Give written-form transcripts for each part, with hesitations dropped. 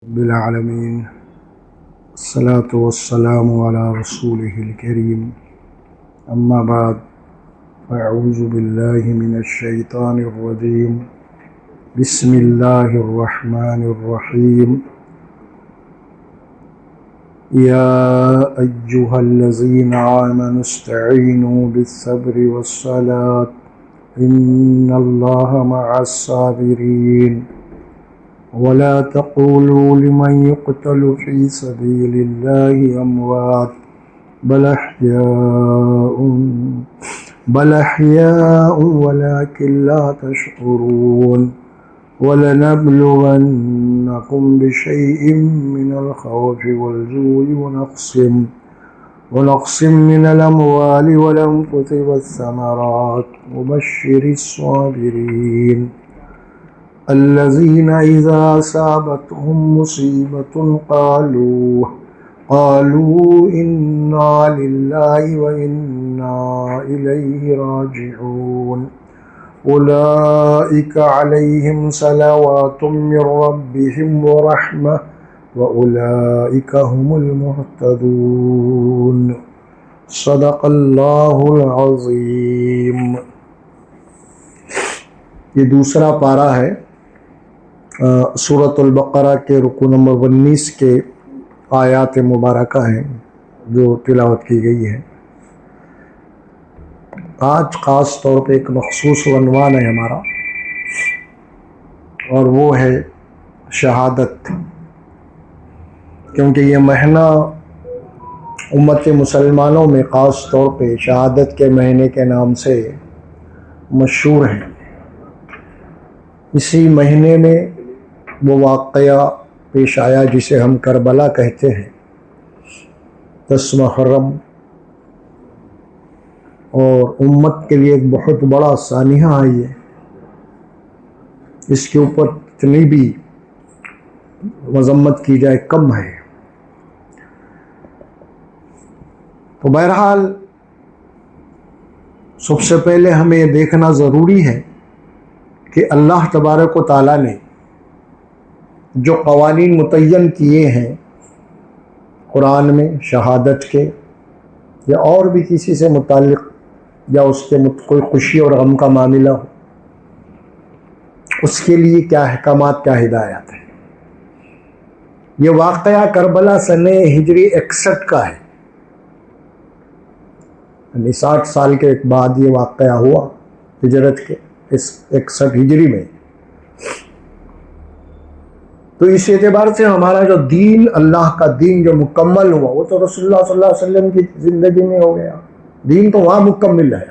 بالعالمين الصلاة والسلام على رسوله الكريم أما بعد فأعوذ بالله من الشيطان الرجيم بسم الله الرحمن الرحيم يا أيها الذين آمنوا استعينوا بالصبر والصلاة إن الله مع الصابرين ولا تقولوا لمن يقتل في سبيل الله أموات بل أحياء ولكن لا تشعرون ولنبلونكم بشيء من الخوف والجوع ونقص من الأموال والأنفس والثمرات وبشر الصابرين الذين إذا أصابتهم مصيبة قالوا إنا لله وإنا إليه راجعون أولئك عليهم صلوات من ربهم ورحمة وأولئك هم المهتدون صدق اللہ العظیم۔ یہ دوسرا پارہ ہے سورۃ البقرہ کے رکوع نمبر 19 کے آیات مبارکہ ہیں جو تلاوت کی گئی ہے۔ آج خاص طور پہ ایک مخصوص عنوان ہے ہمارا، اور وہ ہے شہادت، کیونکہ یہ مہینہ امت مسلمانوں میں خاص طور پہ شہادت کے مہینے کے نام سے مشہور ہے۔ اسی مہینے میں وہ واقعہ پیش آیا جسے ہم کربلا کہتے ہیں، 10 محرم، اور امت کے لیے ایک بہت بڑا سانحہ ہے یہ۔ اس کے اوپر اتنی بھی مذمت کی جائے کم ہے۔ تو بہرحال سب سے پہلے ہمیں یہ دیکھنا ضروری ہے کہ اللہ تبارک و تعالیٰ نے جو قوانین متعین کیے ہیں قرآن میں شہادت کے، یا اور بھی کسی سے متعلق، یا اس کے کوئی خوشی اور غم کا معاملہ ہو، اس کے لیے کیا احکامات، کیا ہدایات ہیں۔ یہ واقعہ کربلا سنہ ہجری 61 کا ہے، یعنی 60 سال کے بعد یہ واقعہ ہوا ہجرت کے 61 ہجری میں۔ تو اس اعتبار سے ہمارا جو دین، اللہ کا دین جو مکمل ہوا، وہ تو رسول اللہ صلی اللہ علیہ وسلم کی زندگی میں ہو گیا۔ دین تو وہاں مکمل ہے۔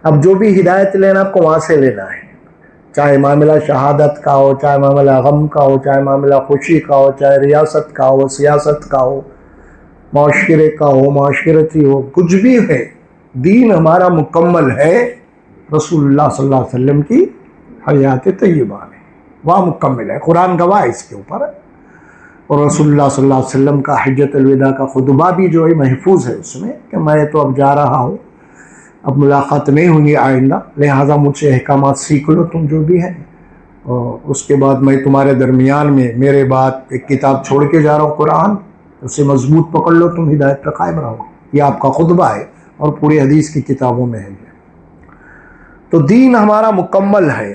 اب جو بھی ہدایت لینا آپ کو وہاں سے لینا ہے، چاہے معاملہ شہادت کا ہو، چاہے معاملہ غم کا ہو، چاہے معاملہ خوشی کا ہو، چاہے ریاست کا ہو، سیاست کا ہو، معاشرے کا ہو، معاشرتی ہو، کچھ بھی ہے، دین ہمارا مکمل ہے رسول اللہ صلی اللہ علیہ وسلم کی حیات طیبہ میں، وہاں مکمل ہے۔ قرآن گواہ ہے اس کے اوپر، اور رسول اللہ صلی اللہ علیہ وسلم کا حجۃ الوداع کا خطبہ بھی جو ہے محفوظ ہے اس میں، کہ میں تو اب جا رہا ہوں، اب ملاقات نہیں ہوں گی آئندہ، لہٰذا مجھ سے احکامات سیکھ لو تم جو بھی ہے، اور اس کے بعد میں تمہارے درمیان میں میرے بعد ایک کتاب چھوڑ کے جا رہا ہوں، قرآن، اسے مضبوط پکڑ لو، تم ہدایت پہ قائم رہو۔ یہ آپ کا خطبہ ہے، اور پوری حدیث کی کتابوں میں ہے یہ۔ تو دین ہمارا مکمل ہے۔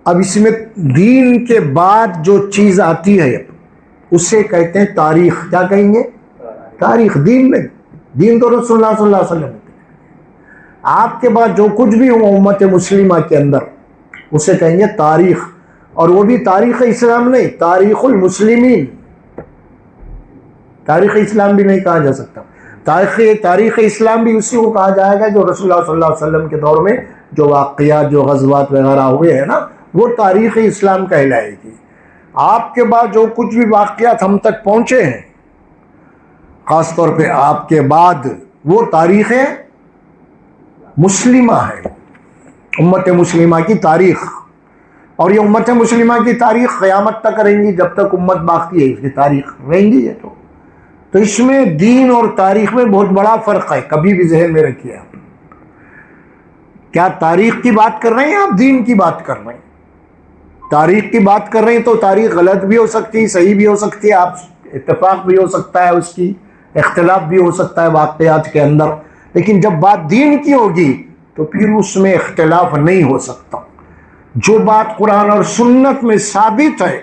اب اس میں دین کے بعد جو چیز آتی ہے اسے کہتے ہیں تاریخ۔ کیا کہیں گے؟ تاریخ۔ دین نہیں، دین تو رسول اللہ صلی اللہ علیہ وسلم ہے۔ آپ کے بعد جو کچھ بھی ہوا امت مسلمہ کے اندر اسے کہیں گے تاریخ، اور وہ بھی تاریخ اسلام نہیں، تاریخ المسلمین۔ تاریخ اسلام بھی نہیں کہا جا سکتا۔ تاریخ اسلام بھی اسی کو کہا جائے گا جو رسول اللہ صلی اللہ علیہ وسلم کے دور میں جو واقعات، جو غزوات وغیرہ ہوئے ہیں نا، وہ تاریخ اسلام کہلائے گی۔ آپ کے بعد جو کچھ بھی واقعات ہم تک پہنچے ہیں، خاص طور پہ آپ کے بعد، وہ تاریخ مسلمہ ہے، امت مسلمہ کی تاریخ۔ اور یہ امت مسلمہ کی تاریخ قیامت تک رہیں گی، جب تک امت باقی ہے اس کی تاریخ رہیں گی۔ یہ تو اس میں دین اور تاریخ میں بہت بڑا فرق ہے، کبھی بھی ذہن میں رکھیے آپ۔ کیا تاریخ کی بات کر رہے ہیں، آپ دین کی بات کر رہے ہیں؟ تاریخ کی بات کر رہے ہیں تو تاریخ غلط بھی ہو سکتی ہے، صحیح بھی ہو سکتی ہے، آپ اتفاق بھی ہو سکتا ہے، اس کی اختلاف بھی ہو سکتا ہے واقعات کے اندر، لیکن جب بات دین کی ہوگی تو پھر اس میں اختلاف نہیں ہو سکتا۔ جو بات قرآن اور سنت میں ثابت ہے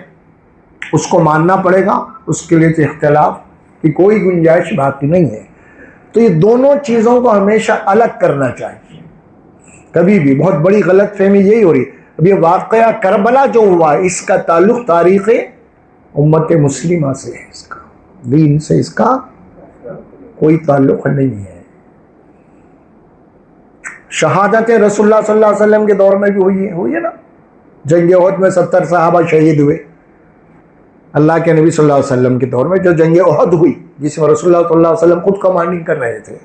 اس کو ماننا پڑے گا، اس کے لیے اختلاف کی کوئی گنجائش باقی نہیں ہے۔ تو یہ دونوں چیزوں کو ہمیشہ الگ کرنا چاہیے۔ کبھی بھی بہت بڑی غلط فہمی یہی ہو رہی ہے، اب یہ واقعہ کربلا جو ہوا اس کا تعلق تاریخ امت مسلمہ سے ہے، اس کا دین سے اس کا کوئی تعلق نہیں ہے۔ شہادت رسول اللہ صلی اللہ علیہ وسلم کے دور میں بھی ہوئی ہے نا، جنگ احد میں 70 صحابہ شہید ہوئے، اللہ کے نبی صلی اللہ علیہ وسلم کے دور میں جو جنگ احد ہوئی جس میں رسول اللہ صلی اللہ علیہ وسلم خود کمانڈنگ کر رہے تھے،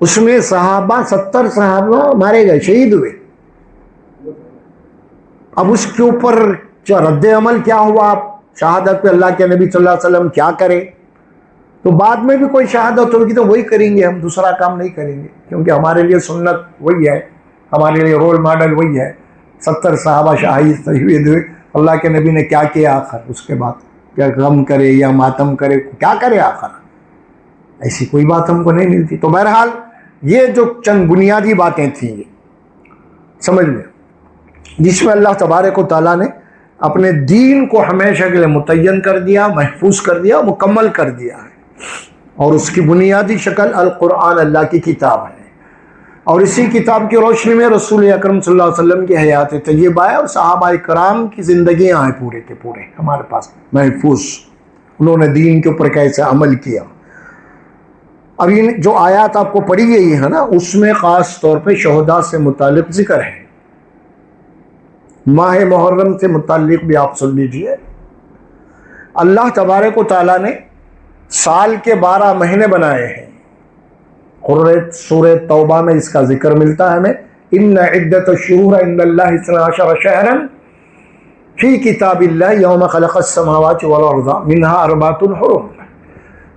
اس میں 70 صحابہ مارے گئے، شہید ہوئے۔ اب اس کے اوپر رد عمل کیا ہوا، شہادت پہ اللہ کے نبی صلی اللہ علیہ وسلم کیا کرے؟ تو بعد میں بھی کوئی شہادت ہوگی تو وہی کریں گے، ہم دوسرا کام نہیں کریں گے، کیونکہ ہمارے لیے سنت وہی ہے، ہمارے لیے رول ماڈل وہی ہے۔ 70 صحابہ شہید ہوئے، اللہ کے نبی نے کیا کیا آخر؟ اس کے بعد کیا غم کرے یا ماتم کرے، کیا کرے آخر؟ ایسی کوئی بات ہم کو نہیں ملتی۔ تو بہرحال یہ جو چند بنیادی باتیں تھیں یہ سمجھ لیں، جس میں اللہ تبارک و تعالیٰ نے اپنے دین کو ہمیشہ کے لیے متعین کر دیا، محفوظ کر دیا، مکمل کر دیا ہے، اور اس کی بنیادی شکل القرآن اللہ کی کتاب ہے، اور اسی کتاب کی روشنی میں رسول اکرم صلی اللہ علیہ وسلم کی حیات طیبہ ہے اور صحابہ کرام کی زندگیاں ہیں پورے کے پورے ہمارے پاس محفوظ، انہوں نے دین کے اوپر کیسے عمل کیا۔ اب یہ جو آیات آپ کو پڑھی گئی ہے نا، اس میں خاص طور پہ شہداء سے متعلق ذکر ہے، ماہ محرم سے متعلق بھی آپ سن لیجئے۔ اللہ تبارک و تعالیٰ نے سال کے 12 مہینے بنائے ہیں، سورہ توبہ میں اس کا ذکر ملتا ہے ہمیں، ان عدت الشہور عند اللہ 12 شہرا فی کتاب اللہ یوم خلق السماوات والارض منها 4 حرم۔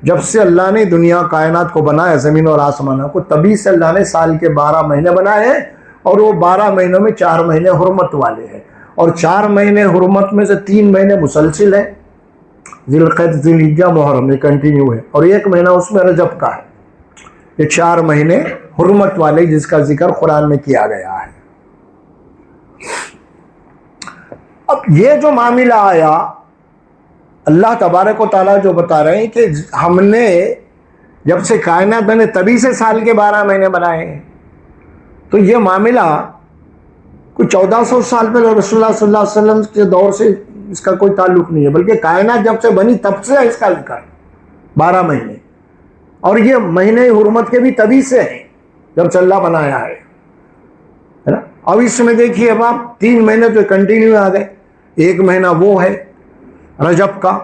جب سے اللہ نے دنیا کائنات کو بنایا، زمین اور آسمانوں کو، تبھی سے اللہ نے سال کے 12 مہینے بنائے ہیں، اور وہ 12 مہینوں میں 4 مہینے حرمت والے ہیں، اور 4 مہینے حرمت میں سے 3 مہینے مسلسل ہیں، ذی القعدہ، ذی الحجہ، محرم، یہ کنٹینیو ہے، اور 1 مہینہ اس میں رجب کا ہے۔ یہ 4 مہینے حرمت والے جس کا ذکر قرآن میں کیا گیا ہے۔ اب یہ جو معاملہ آیا، اللہ تبارک و تعالیٰ جو بتا رہے ہیں کہ ہم نے جب سے کائنات بنے تبھی سے سال کے 12 مہینے بنائے ہیں، تو یہ معاملہ کوئی 1400 سال پہلے رسول اللہ صلی اللہ علیہ وسلم کے دور سے اس کا کوئی تعلق نہیں ہے، بلکہ کائنات جب سے بنی تب سے اس کا ذکر 12 مہینے، اور یہ مہینے حرمت کے بھی تبھی سے ہیں جب سے اللہ بنایا ہے نا۔ اب اس میں دیکھیے، اب آپ 3 مہینے تو کنٹینیو آ گئے، 1 مہینہ وہ ہے رجب کا۔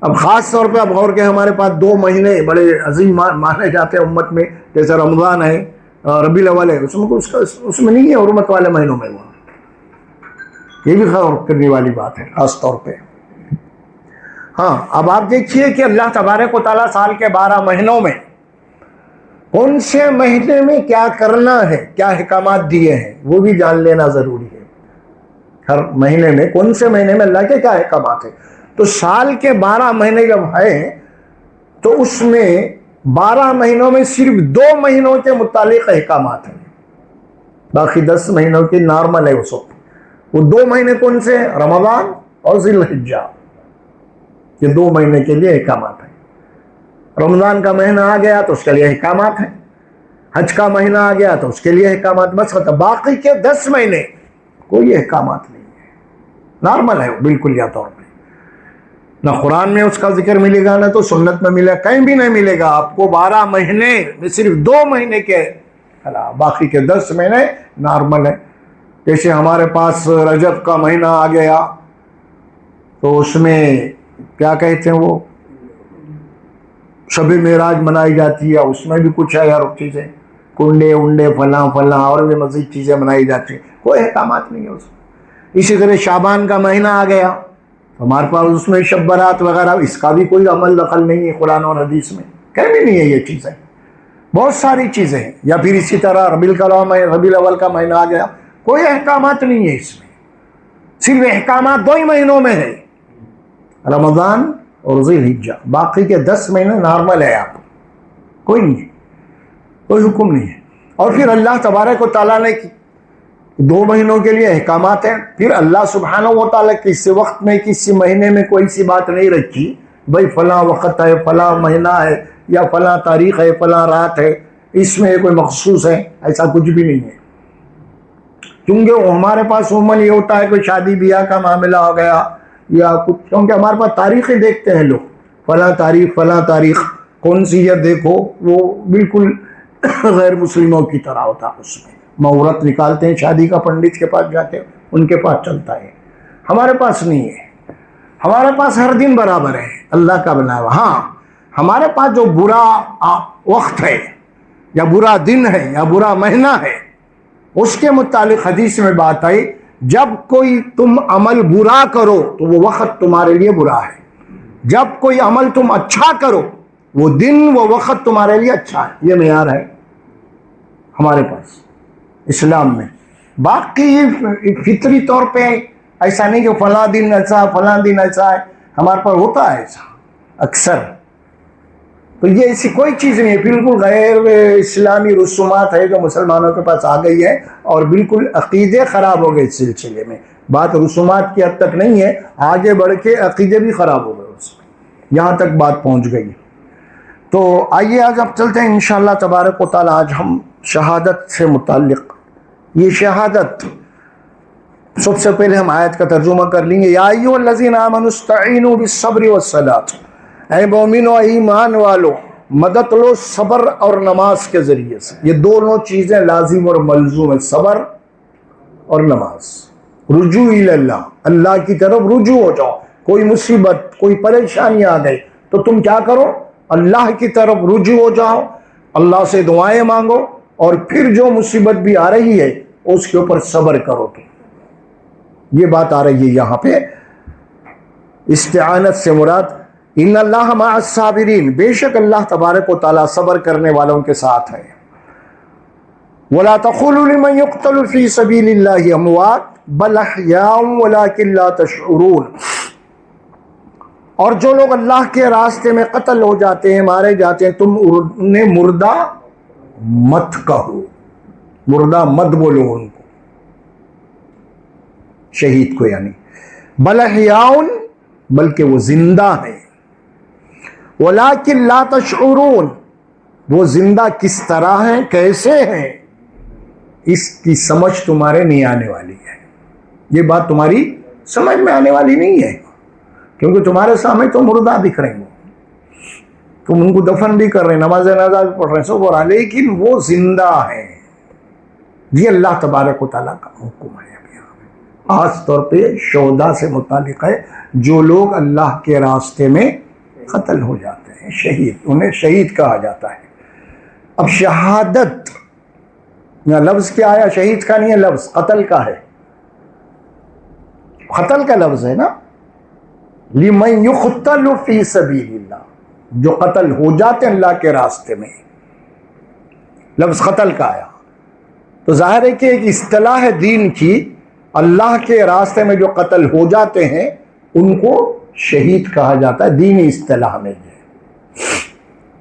اب خاص طور پہ اب غور کے ہمارے پاس 2 مہینے بڑے عظیم مانے جاتے ہیں امت میں، جیسے رمضان ہے، ربیع الاول ہے، اس میں نہیں ہے حرمت والے مہینوں میں، وہ یہ بھی غور کرنے والی بات ہے خاص طور پہ۔ ہاں، اب آپ دیکھیے کہ اللہ تبارک و تعالیٰ سال کے 12 مہینوں میں کون سے مہینے میں کیا کرنا ہے، کیا احکامات دیے ہیں، وہ بھی جان لینا ضروری ہے۔ ہر مہینے میں کون سے مہینے میں اللہ کے کیا احکامات ہیں۔ تو سال کے 12 مہینے جب ہیں تو اس میں 12 مہینوں میں صرف 2 مہینوں کے متعلق احکامات ہیں، باقی 10 مہینوں کی نارمل ہے اس وقت۔ وہ 2 مہینے کون سے ہیں؟ رمضان اور ذی الحجہ، یہ 2 مہینے کے لیے احکامات ہیں۔ رمضان کا مہینہ آ گیا تو اس کے لیے احکامات ہیں، حج کا مہینہ آ گیا تو اس کے لیے احکامات، بس ختم۔ باقی کے 10 مہینے کوئی احکامات نہیں ہے، نارمل ہے بالکل یا طور پہ۔ نہ قرآن میں اس کا ذکر ملے گا، نہ تو سنت میں ملے گا، کہیں بھی نہیں ملے گا آپ کو۔ 12 مہینے میں صرف 2 مہینے کے علاوہ باقی کے 10 مہینے نارمل ہے۔ جیسے ہمارے پاس رجب کا مہینہ آ گیا تو اس میں کیا کہتے ہیں، وہ شب معراج منائی جاتی ہے، اس میں بھی کچھ ہے، اور چیزیں کنڈے انڈے فلاں فلاں اور بھی مزید چیزیں منائی جاتی ہیں، کوئی احکامات نہیں ہے اس میں۔ اسی طرح شعبان کا مہینہ آ گیا، ہمارے پاس اس میں شب برات وغیرہ، اس کا بھی کوئی عمل دخل نہیں ہے قرآن اور حدیث میں، کہیں بھی نہیں ہے یہ چیزیں، بہت ساری چیزیں ہیں۔ یا پھر اسی طرح ربیع الاول کا مہینہ آ گیا، کوئی احکامات نہیں ہے اس میں، صرف احکامات 2 ہی مہینوں میں ہے، رمضان اور ذی الحجہ، باقی کے 10 مہینے نارمل ہے، آپ کوئی نہیں ہے، کوئی حکم نہیں ہے۔ اور پھر اللہ تبارک و تعالیٰ نے 2 مہینوں کے لیے احکامات ہیں، پھر اللہ سبحانہ و تعالیٰ کسی وقت میں کسی مہینے میں کوئی سی بات نہیں رکھی بھائی فلاں وقت ہے، فلاں مہینہ ہے، یا فلاں تاریخ ہے، فلاں رات ہے، اس میں کوئی مخصوص ہے، ایسا کچھ بھی نہیں ہے۔ کیونکہ ہمارے پاس عموماً یہ ہوتا ہے کہ شادی بیاہ کا معاملہ ہو گیا یا کچھ، کیونکہ ہمارے پاس تاریخیں دیکھتے ہیں لوگ، فلاں تاریخ فلاں تاریخ، کون سی یہ دیکھو، وہ بالکل غیر مسلموں کی طرح ہوتا ہے، اس میں مہورت نکالتے ہیں، شادی کا پنڈت کے پاس جاتے ہیں، ان کے پاس چلتا ہے، ہمارے پاس نہیں ہے۔ ہمارے پاس ہر دن برابر ہے اللہ کا بنایا ہوا۔ ہاں ہمارے پاس جو برا وقت ہے یا برا دن ہے یا برا مہینہ ہے، اس کے متعلق حدیث میں بات آئی، جب کوئی تم عمل برا کرو تو وہ وقت تمہارے لیے برا ہے، جب کوئی عمل تم اچھا کرو وہ دن وہ وقت تمہارے لیے اچھا ہے۔ یہ معیار ہے ہمارے پاس اسلام میں۔ باقی فطری طور پہ ایسا نہیں کہ فلاں دن ایسا فلاں دن ایسا ہے، ہمارے پر ہوتا ہے ایسا اکثر، تو یہ ایسی کوئی چیز نہیں ہے، بالکل غیر اسلامی رسومات ہے جو مسلمانوں کے پاس آ گئی ہے، اور بالکل عقیدے خراب ہو گئے اس سلسلے میں۔ بات رسومات کی حد تک نہیں ہے، آگے بڑھ کے عقیدے بھی خراب ہو گئے اس میں، یہاں تک بات پہنچ گئی۔ تو آئیے آج اب چلتے ہیں انشاءاللہ تبارک و تعالی، آج ہم شہادت سے متعلق، یہ شہادت سب سے پہلے ہم آیت کا ترجمہ کر لیں گے۔ یا ایھا الذین آمنوا استعینوا بالصبر والصلاۃ، اے مومنو اے ایمان والو مدد لو صبر اور نماز کے ذریعے سے۔ یہ دونوں چیزیں لازم اور ملزوم ہیں، صبر اور نماز۔ رجوع الی اللہ، اللہ کی طرف رجوع ہو جاؤ، کوئی مصیبت کوئی پریشانی آ گئی تو تم کیا کرو، اللہ کی طرف رجوع ہو جاؤ، اللہ سے دعائیں مانگو، اور پھر جو مصیبت بھی آ رہی ہے اس کے اوپر صبر کرو۔ تم یہ بات آ رہی ہے یہاں پہ، استعانت سے مراد ان اللہ مع الصابرین، بے شک اللہ تبارک و تعالیٰ صبر کرنے والوں کے ساتھ ہے۔ ولا تقولوا لمن يقتل في سبيل الله اموات بل احياء ولكن لا تشعرون، اور جو لوگ اللہ کے راستے میں قتل ہو جاتے ہیں، مارے جاتے ہیں، تم انہیں مردہ مت کہو، مردہ مت بولو ان کو، شہید کو، یعنی بل احیاء، بلکہ وہ زندہ ہیں، ولیکن لا تشعرون، وہ زندہ کس طرح ہیں، کیسے ہیں، اس کی سمجھ تمہارے نہیں آنے والی ہے، یہ بات تمہاری سمجھ میں آنے والی نہیں ہے، کیونکہ تمہارے سامنے تو مردہ دکھ رہے ہیں، تم ان کو دفن بھی کر رہے ہیں، نماز جنازہ بھی پڑھ رہے ہیں، سب ہو رہا، لیکن وہ زندہ ہیں۔ یہ اللہ تبارک و تعالیٰ کا حکم ہے۔ خاص طور پہ شہداء سے متعلق ہے، جو لوگ اللہ کے راستے میں قتل ہو جاتے ہیں، شہید، انہیں شہید کہا جاتا ہے۔ اب شہادت یہاں لفظ کیا آیا، شہید کا نہیں ہے لفظ، قتل کا ہے، قتل کا لفظ ہے نا، لمن یقتل فی سبیل اللہ، جو قتل ہو جاتے ہیں اللہ کے راستے میں، لفظ قتل کا آیا، تو ظاہر ہے کہ ایک اصطلاح ہے دین کی، اللہ کے راستے میں جو قتل ہو جاتے ہیں ان کو شہید کہا جاتا ہے دینی اصطلاح میں۔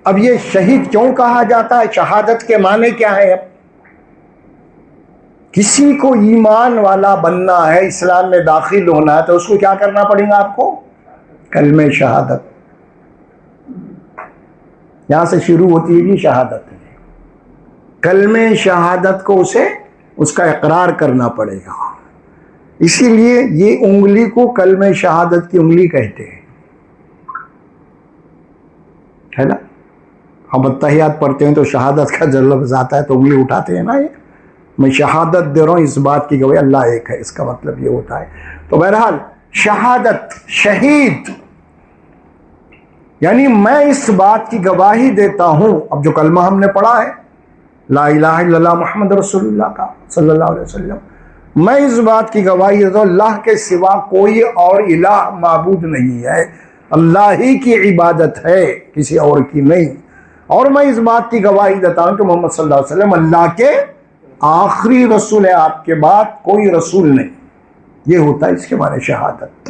اب یہ شہید کیوں کہا جاتا ہے، شہادت کے معنی کیا ہے؟ اب کسی کو ایمان والا بننا ہے، اسلام میں داخل ہونا ہے، تو اس کو کیا کرنا پڑے گا آپ کو؟ کلمہ شہادت، یہاں سے شروع ہوتی ہے جی شہادت، کلمہ شہادت کو اس کا اقرار کرنا پڑے گا، اسی لیے یہ انگلی کو کلمہ شہادت کی انگلی کہتے ہیں، ہے نا؟ ہم اتحیات پڑھتے ہیں تو شہادت کا جو لفظ آتا ہے تو انگلی اٹھاتے ہیں نا، یہ میں شہادت دے رہا ہوں اس بات کی گواہی اللہ ایک ہے، اس کا مطلب یہ ہوتا ہے۔ تو بہرحال شہادت، شہید یعنی میں اس بات کی گواہی دیتا ہوں، اب جو کلمہ ہم نے پڑھا ہے لا الہ الا اللہ محمد رسول اللہ کا صلی اللہ علیہ وسلم، میں اس بات کی گواہی دیتا ہوں اللہ کے سوا کوئی اور الہ معبود نہیں ہے، اللہ ہی کی عبادت ہے، کسی اور کی نہیں، اور میں اس بات کی گواہی دیتا ہوں کہ محمد صلی اللہ علیہ وسلم اللہ کے آخری رسول ہے، آپ کے بعد کوئی رسول نہیں۔ یہ ہوتا ہے اس کے معنی شہادت۔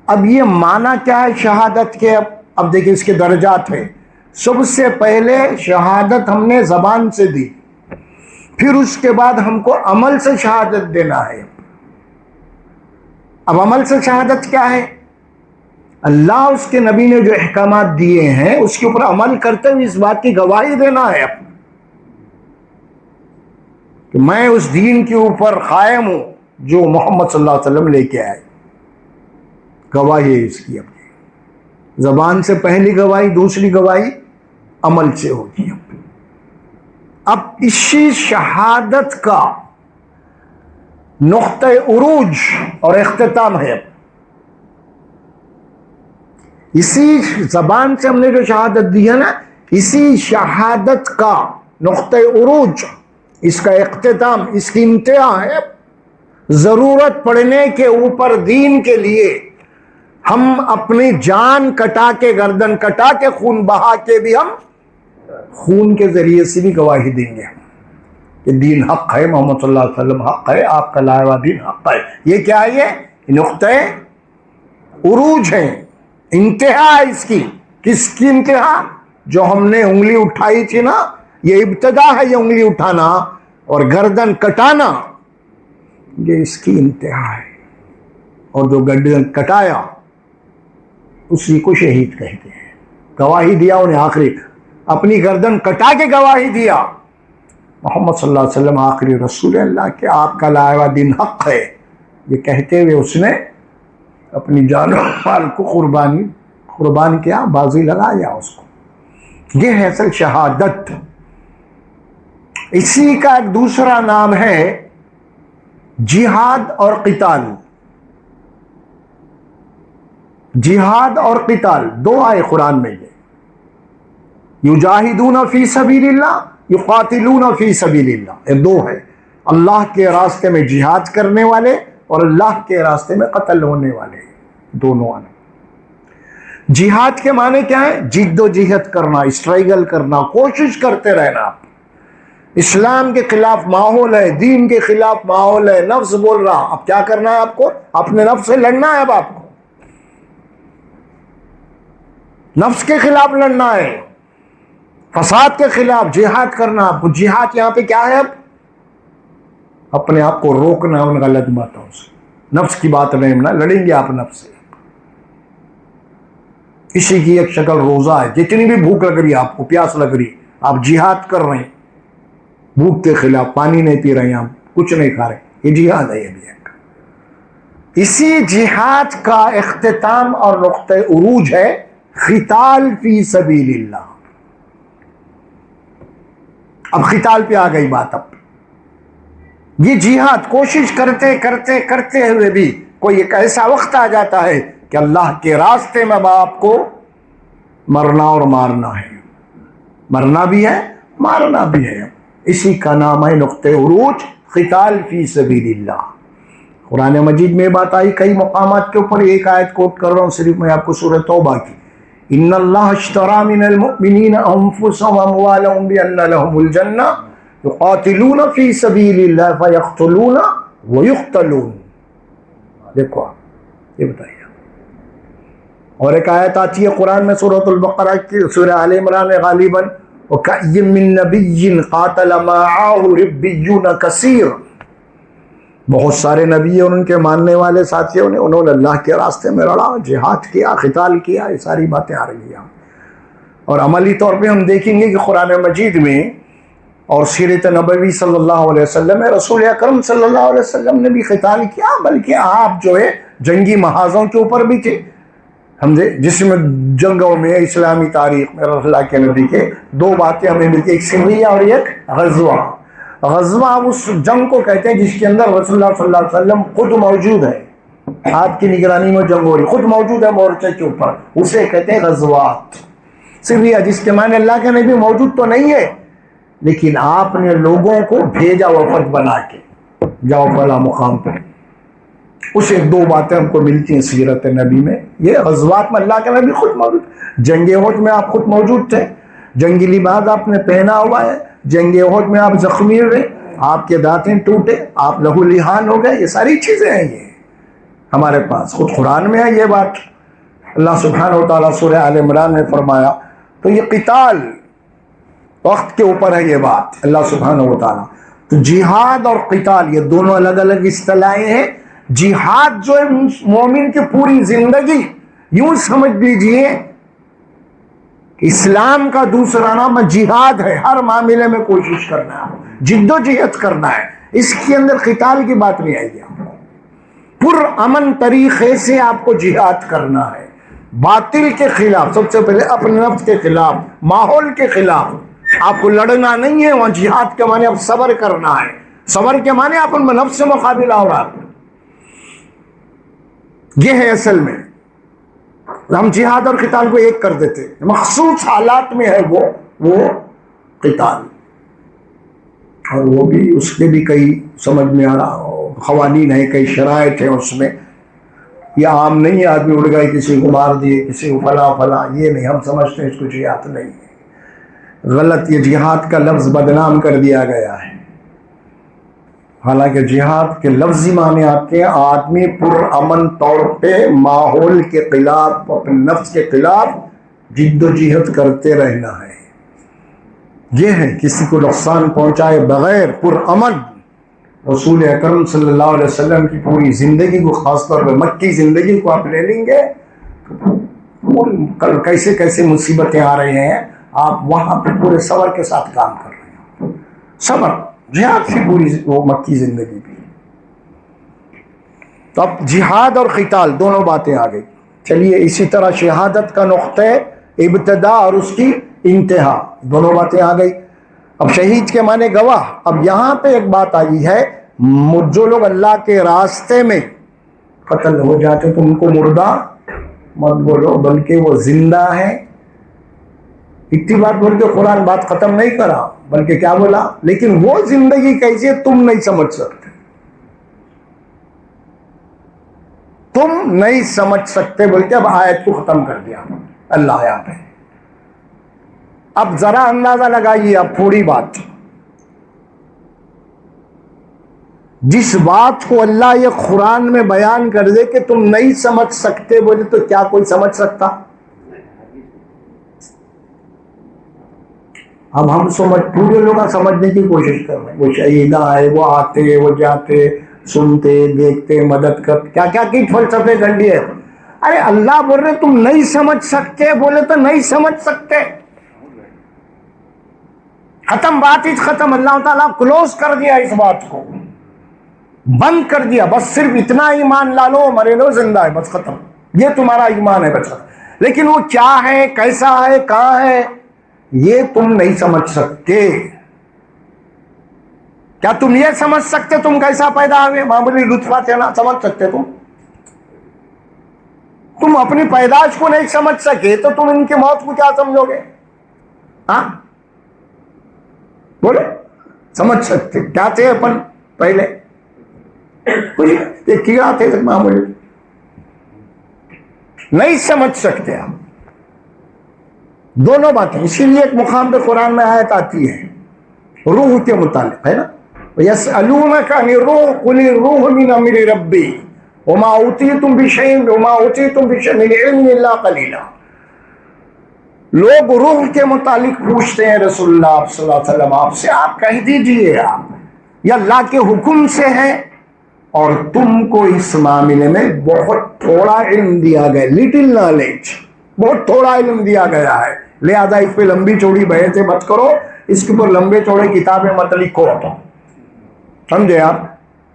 اب یہ معنی کیا ہے شہادت کے؟ اب دیکھیں اس کے درجات ہیں۔ سب سے پہلے شہادت ہم نے زبان سے دی، پھر اس کے بعد ہم کو عمل سے شہادت دینا ہے۔ اب عمل سے شہادت کیا ہے؟ اللہ اس کے نبی نے جو احکامات دیے ہیں اس کے اوپر عمل کرتے ہوئے اس بات کی گواہی دینا ہے کہ میں اس دین کے اوپر قائم ہوں جو محمد صلی اللہ علیہ وسلم لے کے آئے۔ گواہی ہے اس کی اپنی زبان سے پہلی گواہی، دوسری گواہی عمل سے ہوتی ہے۔ اب اسی شہادت کا نقطہ عروج اور اختتام ہے۔ اسی زبان سے ہم نے جو شہادت دی ہے نا، اسی شہادت کا نقطہ عروج، اس کا اختتام، اس کی انتہا ہے۔ ضرورت پڑنے کے اوپر دین کے لیے ہم اپنی جان کٹا کے، گردن کٹا کے، خون بہا کے بھی ہم خون کے ذریعے سے بھی گواہی دیں گے کہ دین حق ہے، محمد صلی اللہ علیہ وسلم حق ہے، آپ کا لایا ہوا دین حق ہے۔ یہ کیا ہے؟ یہ نقطہ عروج ہے، انتہا ہے اس کی۔ کس کی انتہا؟ جو ہم نے انگلی اٹھائی تھی نا، یہ ابتدا ہے، یہ انگلی اٹھانا اور گردن کٹانا، یہ اس کی انتہا ہے۔ اور جو گردن کٹایا اسی کو شہید کہتے ہیں۔ گواہی دیا انہیں، آخری اپنی گردن کٹا کے گواہی دیا محمد صلی اللہ علیہ وسلم آخری رسول اللہ کے، آپ کا لایا ہوا دین حق ہے، یہ کہتے ہوئے اس نے اپنی جان و مال کو قربان کیا، بازی لگایا اس کو۔ یہ ہے اصل شہادت۔ اسی کا ایک دوسرا نام ہے جہاد اور قتال۔ جہاد اور قتال دو آئے قرآن میں، یجاہدون فی سبیل اللہ، یقاتلون فی سبیل اللہ، یہ دو ہے۔ اللہ کے راستے میں جہاد کرنے والے اور اللہ کے راستے میں قتل ہونے والے، دونوں آنے۔ جہاد کے معنی کیا ہے؟ جد و جہد کرنا، اسٹرگل کرنا، کوشش کرتے رہنا۔ اسلام کے خلاف ماحول ہے، دین کے خلاف ماحول ہے، نفس بول رہا، اب کیا کرنا ہے آپ کو؟ اپنے نفس سے لڑنا ہے۔ اب آپ کو نفس کے خلاف لڑنا ہے، فساد کے خلاف جہاد کرنا۔ آپ کو جہاد یہاں پہ کیا ہے؟ اب اپنے آپ کو روکنا ان غلط باتوں سے، نفس کی بات نہیں نا، لڑیں گے آپ نفس سے۔ اسی کی ایک شکل روزہ ہے، جتنی بھی بھوک لگ رہی ہے آپ کو، پیاس لگ رہی، آپ جہاد کر رہے ہیں بھوک کے خلاف، پانی نہیں پی رہے ہیں آپ، کچھ نہیں کھا رہے، یہ جہاد ہے۔ یہ بھی ایک اسی جہاد کا اختتام اور نقطہ عروج ہے قتال فی سبیل اللہ۔ اب قتال پہ آ گئی بات۔ اب یہ جہاد کوشش کرتے کرتے کرتے ہوئے بھی کوئی ایک ایسا وقت آ جاتا ہے کہ اللہ کے راستے میں آپ کو مرنا اور مارنا ہے، مرنا بھی ہے، مارنا بھی ہے۔ اسی کا نام ہے نقطہ عروج، قتال فی سبیل اللہ۔ قرآن مجید میں بات آئی کئی مقامات کے اوپر، ایک آیت کوٹ کر رہا ہوں صرف میں آپ کو، سورہ توبہ کی، ان اللہ اشترى من المؤمنین انفسهم واموالهم بان لهم الجنہ یقاتلون فی سبیل اللہ فیقتلون ویقتلون۔ دیکھو یہ بتائیے۔ اور ایک آیت آتی ہے قرآن میں سورۃ البقرہ کی، سورہ آل عمران میں غالباً، وَكَأْيٍ مِّن نَبِيٍّ قَاتَلَ مَعَهُ رِبِّيُّونَ كَثِيرٌ، بہت سارے نبی اور ان کے ماننے والے ساتھیوں نے، انہوں نے اللہ کے راستے میں لڑا، جہاد کیا، قتال کیا، یہ ساری باتیں آ رہی ہیں۔ اور عملی طور پہ ہم دیکھیں گے کہ قرآن مجید میں اور سیرت نبوی صلی اللہ علیہ وسلم میں رسول اکرم صلی اللہ علیہ وسلم نے بھی قتال کیا، بلکہ آپ جو ہے جنگی محاذوں کے اوپر بھی تھے، سمجھے، جس میں جنگوں میں اسلامی تاریخ میں اللہ کے نبی کے دو باتیں ہمیں ملتی، ایک سریہ اور ایک غزوہ۔ غزوہ اس جنگ کو کہتے ہیں جس کے اندر رسول اللہ صلی اللہ علیہ وسلم خود موجود ہے، آپ کی نگرانی میں جنگ ہو رہی، خود موجود ہے مورچے کے اوپر، اسے کہتے ہیں غزوات۔ سریہ جس کے معنی اللہ کے نبی موجود تو نہیں ہے لیکن آپ نے لوگوں کو بھیجا وفد بنا کے، جاؤ فلاں مقام پہ۔ اسے دو باتیں ہم کو ملتی ہیں سیرت نبی میں، یہ غزوات میں اللہ کے نبی خود موجود، جنگ احد میں آپ خود موجود تھے، جنگی لباس آپ نے پہنا ہوا ہے، جنگ احد میں آپ زخمی ہوئے، آپ کے دانتیں ٹوٹے، آپ لہو لہان ہو گئے، یہ ساری چیزیں ہیں۔ ہمارے پاس، خود قرآن میں ہے یہ بات، اللہ سبحانہ و تعالیٰ سورہ آل عمران میں فرمایا. تو یہ قتال وقت کے اوپر ہے یہ بات اللہ سبحانہ و تعالیٰ. تو جہاد اور قتال یہ دونوں الگ الگ اصطلاحیں ہیں. جہاد جو ہے مومن کی پوری زندگی، یوں سمجھ لیجئے اسلام کا دوسرا نام جہاد ہے. ہر معاملے میں کوشش کرنا ہے، جد و جہد کرنا ہے. اس کے اندر قتال کی بات نہیں آئی ہے. پر امن طریقے سے آپ کو جہاد کرنا ہے، باطل کے خلاف، سب سے پہلے اپنے نفس کے خلاف، ماحول کے خلاف آپ کو لڑنا نہیں ہے. وہاں جہاد کے معنی اب صبر کرنا ہے. صبر کے معنی اپنے نفس سے مقابلہ ہو رہا ہے. یہ ہے اصل میں. ہم جہاد اور قتال کو ایک کر دیتے، مخصوص حالات میں ہے وہ قتال، اور وہ بھی اس کے بھی کئی سمجھ میں آ رہا قوانین ہیں، کئی شرائط ہیں اس میں. یہ عام نہیں ہے آدمی اڑ گئے کسی کو مار دیے، کسی کو فلاں، یہ نہیں. ہم سمجھتے ہیں اس کو جہاد نہیں ہے، غلط. یہ جہاد کا لفظ بدنام کر دیا گیا ہے. حالانکہ جہاد کے لفظی معنی آتے ہیں آدمی پر امن طور پہ ماحول کے خلاف، اپنے نفس کے خلاف جد و جہد کرتے رہنا ہے. یہ ہے کسی کو نقصان پہنچائے بغیر پر امن. رسول اکرم صلی اللہ علیہ وسلم کی پوری زندگی کو، خاص طور پہ مکی زندگی کو آپ لے لیں گے، کل کیسے کیسے مصیبتیں آ رہی ہیں، آپ وہاں پہ پورے صبر کے ساتھ کام کر رہے ہیں. صبر جہاد کی پوری وہ مکی زندگی بھی. تو اب جہاد اور قتال دونوں باتیں آ گئی. چلیے اسی طرح شہادت کا نقطہ ابتدا اور اس کی انتہا دونوں باتیں آ گئی. اب شہید کے معنی گواہ. اب یہاں پہ ایک بات آئی ہے، جو لوگ اللہ کے راستے میں قتل ہو جاتے تو ان کو مردہ مت بولو، بلکہ وہ زندہ ہیں. اتنی بات بول کے قرآن بات ختم نہیں کرا، بلکہ کیا بولا، لیکن وہ زندگی کیسی ہے تم نہیں سمجھ سکتے. تم نہیں سمجھ سکتے بول کے اب آیت کو ختم کر دیا اللہ یہاں پہ. اب ذرا اندازہ لگائیے، اب تھوڑی بات، جس بات کو اللہ یہ قرآن میں بیان کر دے کہ تم نہیں سمجھ سکتے بولے تو کیا کوئی سمجھ سکتا؟ اب ہم پورے لوگ سمجھنے کی کوشش کر رہے ہیں. وہ شہیدہ ہے، وہ آتے، وہ جاتے، سنتے، دیکھتے، مدد کرتے، کیا کیا کی فلسفے کر لیے. ارے اللہ بول رہے تم نہیں سمجھ سکتے بولے تو نہیں سمجھ سکتے، ختم، بات ہی ختم. اللہ تعالیٰ کلوز کر دیا اس بات کو، بند کر دیا. بس صرف اتنا ایمان لا لو، مرے لو، زندہ ہے، بس ختم. یہ تمہارا ایمان ہے بس. لیکن وہ کیا ہے، کیسا ہے، کہاں ہے، یہ تم نہیں سمجھ سکتے. کیا تم یہ سمجھ سکتے تم کیسا پیدا ہوئے؟ معمولی لطفہ تھے نا، سمجھ سکتے تم اپنی پیدائش کو نہیں سمجھ سکے تو تم ان کی موت کو کیا سمجھو گے؟ ہاں بولو، سمجھ سکتے کیا تھے اپن پہلے؟ یہ کیا تھے معمولی، نہیں سمجھ سکتے آپ. دونوں باتیں. اسی لیے ایک مقام پہ قرآن میں آیت آتی ہے روح کے متعلق، ہے نا، یسألونک عن الروح قل الروح من امر ربی وما اوتیتم من العلم الا قلیلا. لوگ روح کے متعلق پوچھتے ہیں رسول اللہ صلی اللہ علیہ وسلم آپ سے، آپ کہہ دیجئے آپ یہ اللہ کے حکم سے ہے اور تم کو اس معاملے میں بہت تھوڑا علم دیا گیا، لٹل نالج، بہت تھوڑا علم دیا گیا ہے. لہذا اس پہ لمبی چوڑی بحثیں مت کرو، اس کے اوپر لمبے چوڑے کتابیں مت لکھو. سمجھے آپ؟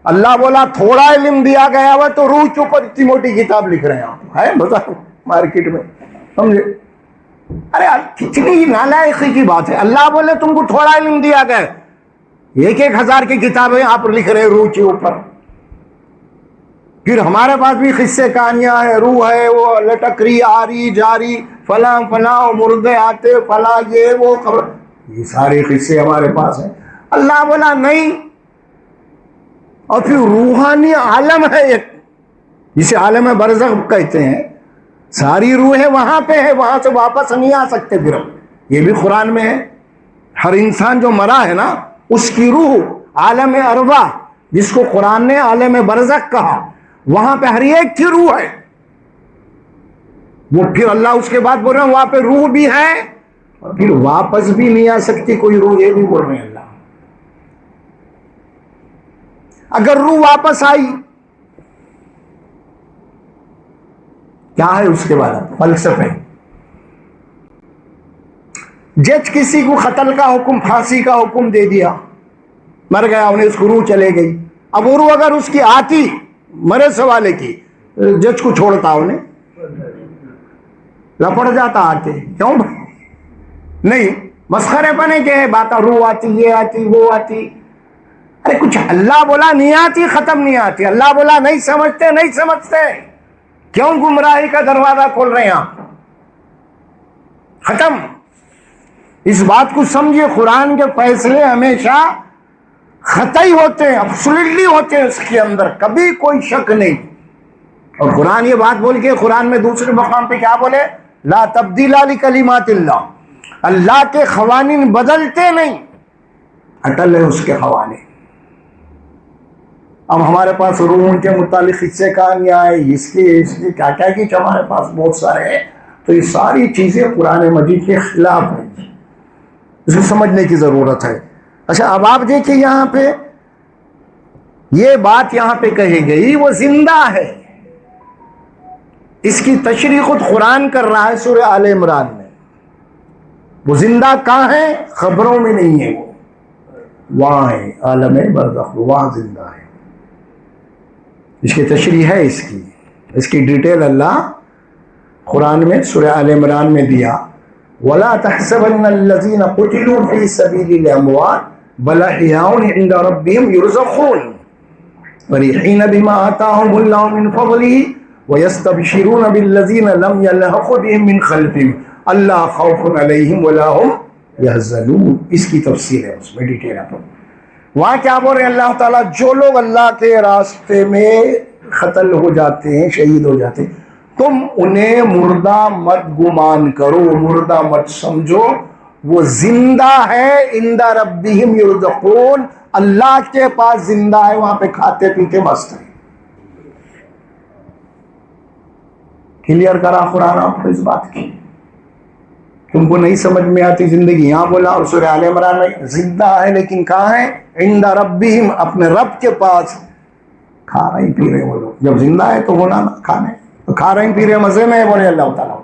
اللہ بولا تھوڑا علم دیا گیا ہوا تو روح کے اوپر اتنی موٹی کتاب لکھ رہے ہیں آپ، ہے بتا مارکیٹ میں. سمجھے؟ ارے کتنی نالائقی کی بات ہے. اللہ بولے تم کو تھوڑا علم دیا گیا، 1,000 کی کتابیں آپ لکھ رہے روح کے اوپر. پھر ہمارے پاس بھی قصے کہانیاں ہیں، روح ہے وہ لٹک رہی، آ رہی جا رہی، فلاں فلاں مردے آتے، فلاں یہ وہ خبر، یہ سارے قصے ہمارے پاس ہیں. اللہ بولا نہیں. اور پھر روحانی عالم ہے ایک، جسے عالم برزخ کہتے ہیں، ساری روحیں وہاں پہ ہے، وہاں سے واپس نہیں آ سکتے. پھر یہ بھی قرآن میں ہے. ہر انسان جو مرا ہے نا، اس کی روح عالم ارواح، جس کو قرآن نے عالم برزخ کہا، وہاں پہ ہر ایک کی روح ہے. وہ پھر اللہ اس کے بعد بول رہے ہیں وہاں پہ روح بھی ہے اور پھر واپس بھی نہیں آ سکتی کوئی روح, یہ بھی بول رہے ہیں اللہ. اگر روح واپس آئی کیا ہے اس کے بعد فلسفے. جج کسی کو قتل کا حکم, پھانسی کا حکم دے دیا, مر گیا, انہیں اس کو روح چلے گئی. اب وہ روح اگر اس کی آتی مرے سوالے کی, جج کو چھوڑتا, انہیں لپڑ جاتا آتے, کیوں نہیں مسخرے بنے کے بات, روح آتی, یہ آتی, وہ آتی. ارے کچھ اللہ بولا نہیں آتی, ختم نہیں آتی. اللہ بولا نہیں سمجھتے, نہیں سمجھتے, کیوں گمراہی کا دروازہ کھول رہے ہیں آپ؟ ختم. اس بات کو سمجھیے, قرآن کے فیصلے ہمیشہ خطئی ہوتے ہیں, ابسولٹلی ہوتے ہیں, اس کے اندر کبھی کوئی شک نہیں. اور قرآن یہ بات بول کے قرآن میں دوسرے مقام پہ کیا بولے, لا تبدیل لکلمات اللہ, اللہ کے قوانین بدلتے نہیں, اٹل ہے اس کے قوانین. اب ہمارے پاس روم کے متعلق قصے کہانیاں آئے, اس کی کیا کیا کی, ہمارے پاس بہت سارے ہیں. تو یہ ساری چیزیں قرآن مجید کے خلاف ہیں, اسے سمجھنے کی ضرورت ہے. اچھا اب آپ دیکھیں یہاں پہ یہ بات یہاں پہ کہی گئی, وہ زندہ ہے. اس کی تشریح خود قرآن کر رہا ہے سورہ آل عمران میں. وہ زندہ کہاں ہے؟ خبروں میں نہیں ہے, وہ وہاں ہے, عالم برزخ, وہاں زندہ ہے. اس کی تشریح ہے, اس کی ڈیٹیل اللہ قرآن میں سورہ آل عمران میں دیا. وَلَا تَحْسَبَنَّ الَّذِينَ قُتِلُوا فِي سَبِيلِ الْأَمْوَاتِ بَلْ أَحْيَاءٌ عِندَ رَبِّهِمْ يُرْزَقُونَ فَرِحِينَ بِمَا آتَاهُمُ اللَّهُ مِنْ فَضْلِهِ وَيَسْتَبْشِرُونَ بِالَّذِينَ لَمْ يَلْحَقُوا بِهِمْ مِنْ خَلْفِهِمْ أَلَّا خَوْفٌ عَلَيْهِمْ وَلَا هُمْ يَحْزَنُونَ. اس کی تفصیل ہے, اس میں ڈیٹیل ہے. وہاں کیا بول رہے ہیں اللہ تعالیٰ, جو لوگ اللہ کے راستے میں قتل ہو جاتے ہیں, شہید ہو جاتے ہیں, تم انہیں مردہ مت گمان کرو, مردہ مت سمجھو, وہ زندہ ہے. عند ربہم یرزقون, اللہ کے پاس زندہ ہے, وہاں پہ کھاتے پیتے مست ہے. کلیئر کرا قرآن آپ کو اس بات کی. تم کو نہیں سمجھ میں آتی زندگی, یہاں بولا. اور سورہ آل عمران میں زندہ ہے لیکن کہاں ہے؟ عند ربہم, اپنے رب کے پاس. کھا رہے پی رہے وہ لوگ, جب زندہ ہے تو ہونا نا کھانے, تو کھا رہے پی رہے مزے میں, بولے اللہ تعالیٰ.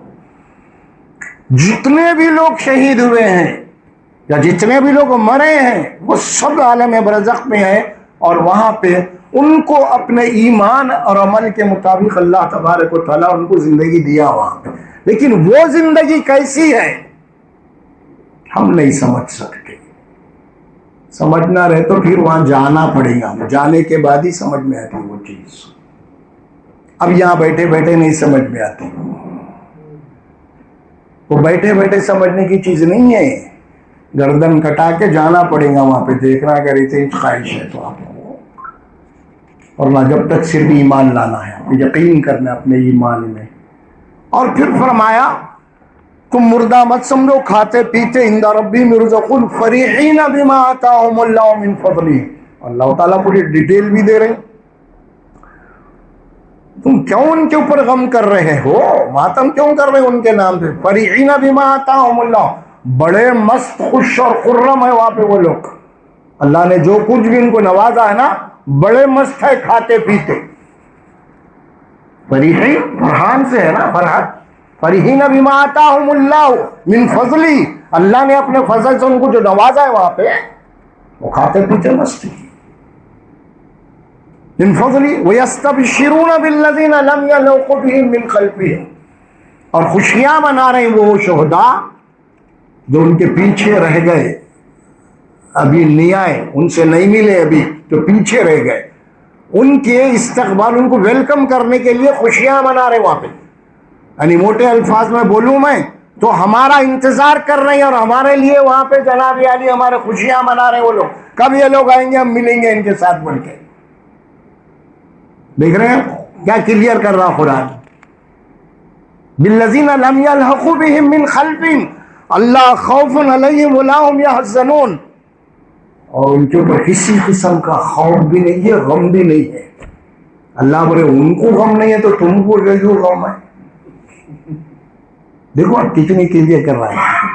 جتنے بھی لوگ شہید ہوئے ہیں یا جتنے بھی لوگ مرے ہیں, وہ سب عالم برزخ میں ہیں, اور وہاں پہ ان کو اپنے ایمان اور عمل کے مطابق اللہ تبارک و تعالیٰ ان کو زندگی دیا وہاں پہ. لیکن وہ زندگی کیسی ہے ہم نہیں سمجھ سکتے. سمجھنا رہے تو پھر وہاں جانا پڑے گا, جانے کے بعد ہی سمجھ میں آتی وہ چیز. اب یہاں بیٹھے بیٹھے نہیں سمجھ میں آتی, وہ بیٹھے بیٹھے سمجھنے کی چیز نہیں ہے. گردن کٹا کے جانا پڑے گا وہاں پہ, دیکھنا اگر اتنی خواہش ہے تو آپ کو. اور نہ جب تک صرف ایمان لانا ہے, یقین کرنا اپنے ایمان میں. اور پھر فرمایا تم مردہ مت سمجھو, کھاتے پیتے عند ربہم یرزقون فریحین بما آتاہم اللہ من فضلہ. اللہ تعالیٰ پوری ڈیٹیل بھی دے رہے ہیں. تم کیوں ان کے اوپر غم کر رہے ہو, ماتم کیوں کر رہے ہو ان کے نام پہ؟ فریحین بما آتاہم اللہ, بڑے مست خوش اور خرم ہے وہاں پہ وہ لوگ. اللہ نے جو کچھ بھی ان کو نوازا ہے نا, بڑے مست ہے کھاتے پیتے. فریحین فرحان سے ہے نا, فرحت. فریحین بما آتاہم اللہ من فضلی, اللہ نے اپنے فضل سے ان کو جو نوازا ہے وہاں پہ, وہ کھاتے پیتے مستی. من فضلی وَيَسْتَبْشِرُونَ بِالَّذِينَ لَمْ يَلْحَقُوا بِهِمْ مِنْ خَلْفِهِمْ, اور خوشیاں منا رہے ہیں وہ شہداء جو ان کے پیچھے رہ گئے, ابھی نہیں آئے, ان سے نہیں ملے ابھی, جو پیچھے رہ گئے. ان کے استقبال, ان کو ویلکم کرنے کے لیے خوشیاں منا رہے وہاں پہ. یعنی موٹے الفاظ میں بولوں میں تو ہمارا انتظار کر رہے ہیں, اور ہمارے لیے وہاں پہ جناب علی ہمارے خوشیاں منا رہے ہیں وہ لوگ. کب یہ لوگ آئیں گے, ہم ملیں گے ان کے ساتھ بن کے. دیکھ رہے ہیں کیا کلیئر کر رہا قرآن. بالذین لم یلحقوا بہم من خلفہم اللہ خوف علیہم ولا هم یحزنون, اور ان کے اوپر کسی قسم کا خوف بھی نہیں ہے, غم بھی نہیں ہے. اللہ بولے ان کو غم نہیں ہے تو تم کو کیوں غم ہے؟ دیکھو آپ کتنی کلیئر کر رہے ہیں.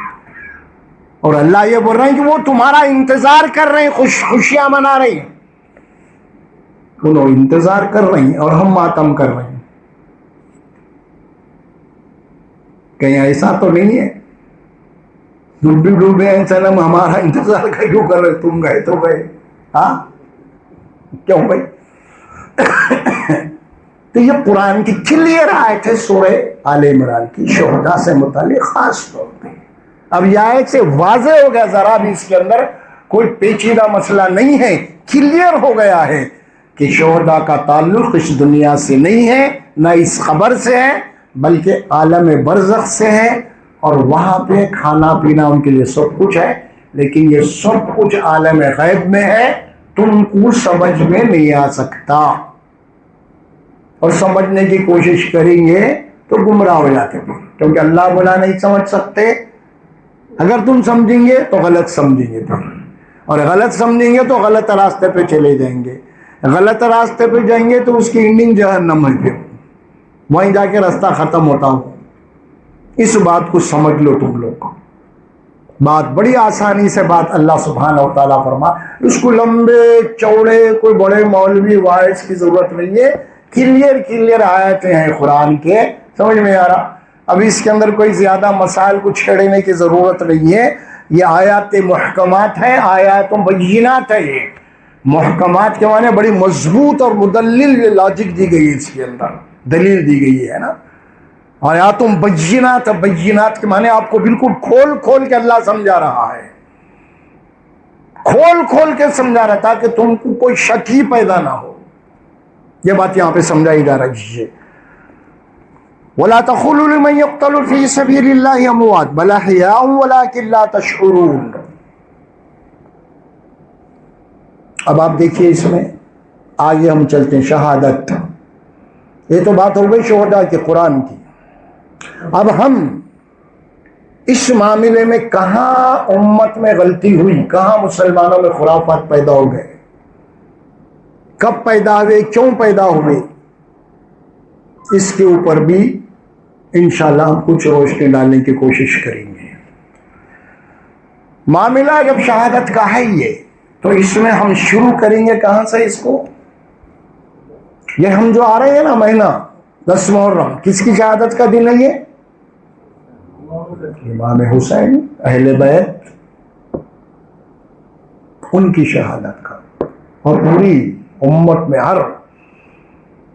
اور اللہ یہ بول رہے ہیں کہ وہ تمہارا انتظار کر رہے ہیں، خوشیاں منا رہے ہیں. انہوں انتظار کر رہے ہیں اور ہم ماتم کر رہے ہیں. کہیں ایسا تو نہیں ہے ڈوبے ہیں سنم ہمارا انتظار کیوں کر رہے، تم گئے تو گئے. ہاں کیوں بھائی؟ تو یہ قرآن کی کلیئر آیت ہے سورہ آل عمران کی شہداء سے متعلق خاص طور پہ. اب یہ آیت سے واضح ہو گیا، ذرا بھی اس کے اندر کوئی پیچیدہ مسئلہ نہیں ہے، کلیئر ہو گیا ہے کہ شہداء کا تعلق اس دنیا سے نہیں ہے، نہ اس خبر سے ہے، بلکہ عالم برزخ سے ہے. اور وہاں پہ کھانا پینا ان کے لیے سب کچھ ہے، لیکن یہ سب کچھ عالم غیب میں ہے، تم کو سمجھ میں نہیں آ سکتا. اور سمجھنے کی کوشش کریں گے تو گمراہ ہو جاتے ہیں، کیونکہ اللہ بولا نہیں سمجھ سکتے. اگر تم سمجھیں گے تو غلط سمجھیں گے تم، اور غلط سمجھیں گے تو غلط راستے پہ چلے جائیں گے. غلط راستے پہ جائیں گے تو اس کی اینڈنگ جہنم ہے، پھر وہیں جا کے راستہ ختم ہوتا ہو. اس بات کو سمجھ لو تم لوگ. بات بڑی آسانی سے بات اللہ سبحانہ و تعالیٰ فرما، اس کو لمبے چوڑے کوئی بڑے مولوی وائز کی ضرورت نہیں ہے. کلیئر آیتیں ہیں قرآن کے، سمجھ میں آ رہا. اب اس کے اندر کوئی زیادہ مسائل کو چھیڑنے کی ضرورت نہیں ہے. یہ آیات محکمات ہیں، آیات بینات ہے. یہ محکمات کے معنی بڑی مضبوط اور مدلل لاجک دی گئی ہے، اس کے اندر دلیل دی گئی ہے نا. آیات بینات، بینات کے معنی آپ کو بالکل کھول کے اللہ سمجھا رہا ہے، کھول کے سمجھا رہا تاکہ تم کو کوئی شک ہی پیدا نہ ہو. یہ بات یہاں پہ سمجھائی جا رہی ہے. وَلَا تَقُولُوا لِمَن يُقْتَلُ فِي سَبِيلِ اللَّهِ أَمْوَاتٌ بَلْ أَحْيَاءٌ وَلَٰكِن لَّا تَشْعُرُونَ. اب آپ دیکھیے اس میں آگے ہم چلتے ہیں. شہادت، یہ تو بات ہو گئی شہداء کے قرآن کی. اب ہم اس معاملے میں کہاں امت میں غلطی ہوئی، کہاں مسلمانوں میں خرافات پیدا ہو گئے، کب پیدا ہوئے، کیوں پیدا ہوئے، اس کے اوپر بھی انشاءاللہ ہم کچھ روشنی ڈالنے کی کوشش کریں گے. معاملہ جب شہادت کا ہے یہ، تو اس میں ہم شروع کریں گے کہاں سے اس کو. یہ ہم جو آ رہے ہیں نا مہینہ 10 محرم، کس کی شہادت کا دن ہے یہ؟ امام حسین اہل بیت، ان کی شہادت کا. اور پوری امت میں ہر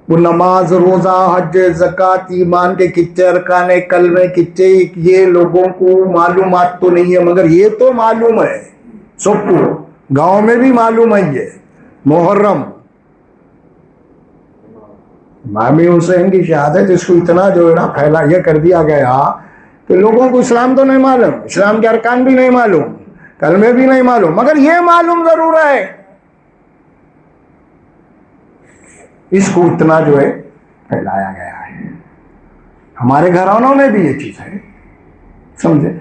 وہ نماز، روزہ، حج، زکوٰۃ، ایمان کے کتنے ارکان، کلمے کتنے، یہ لوگوں کو معلومات تو نہیں ہے، مگر یہ تو معلوم ہے سب کو، گاؤں میں بھی معلوم ہے. یہ محرم امام حسین کی شہادت، اس کو اتنا جو ہے نا پھیلا یہ کر دیا گیا کہ لوگوں کو اسلام تو نہیں معلوم، اسلام کے ارکان بھی نہیں معلوم، کلمے بھی نہیں معلوم، مگر یہ معلوم ضرور ہے. اس کو اتنا جو ہے پھیلایا گیا ہے. ہمارے گھرانوں میں بھی یہ چیز ہے، سمجھے.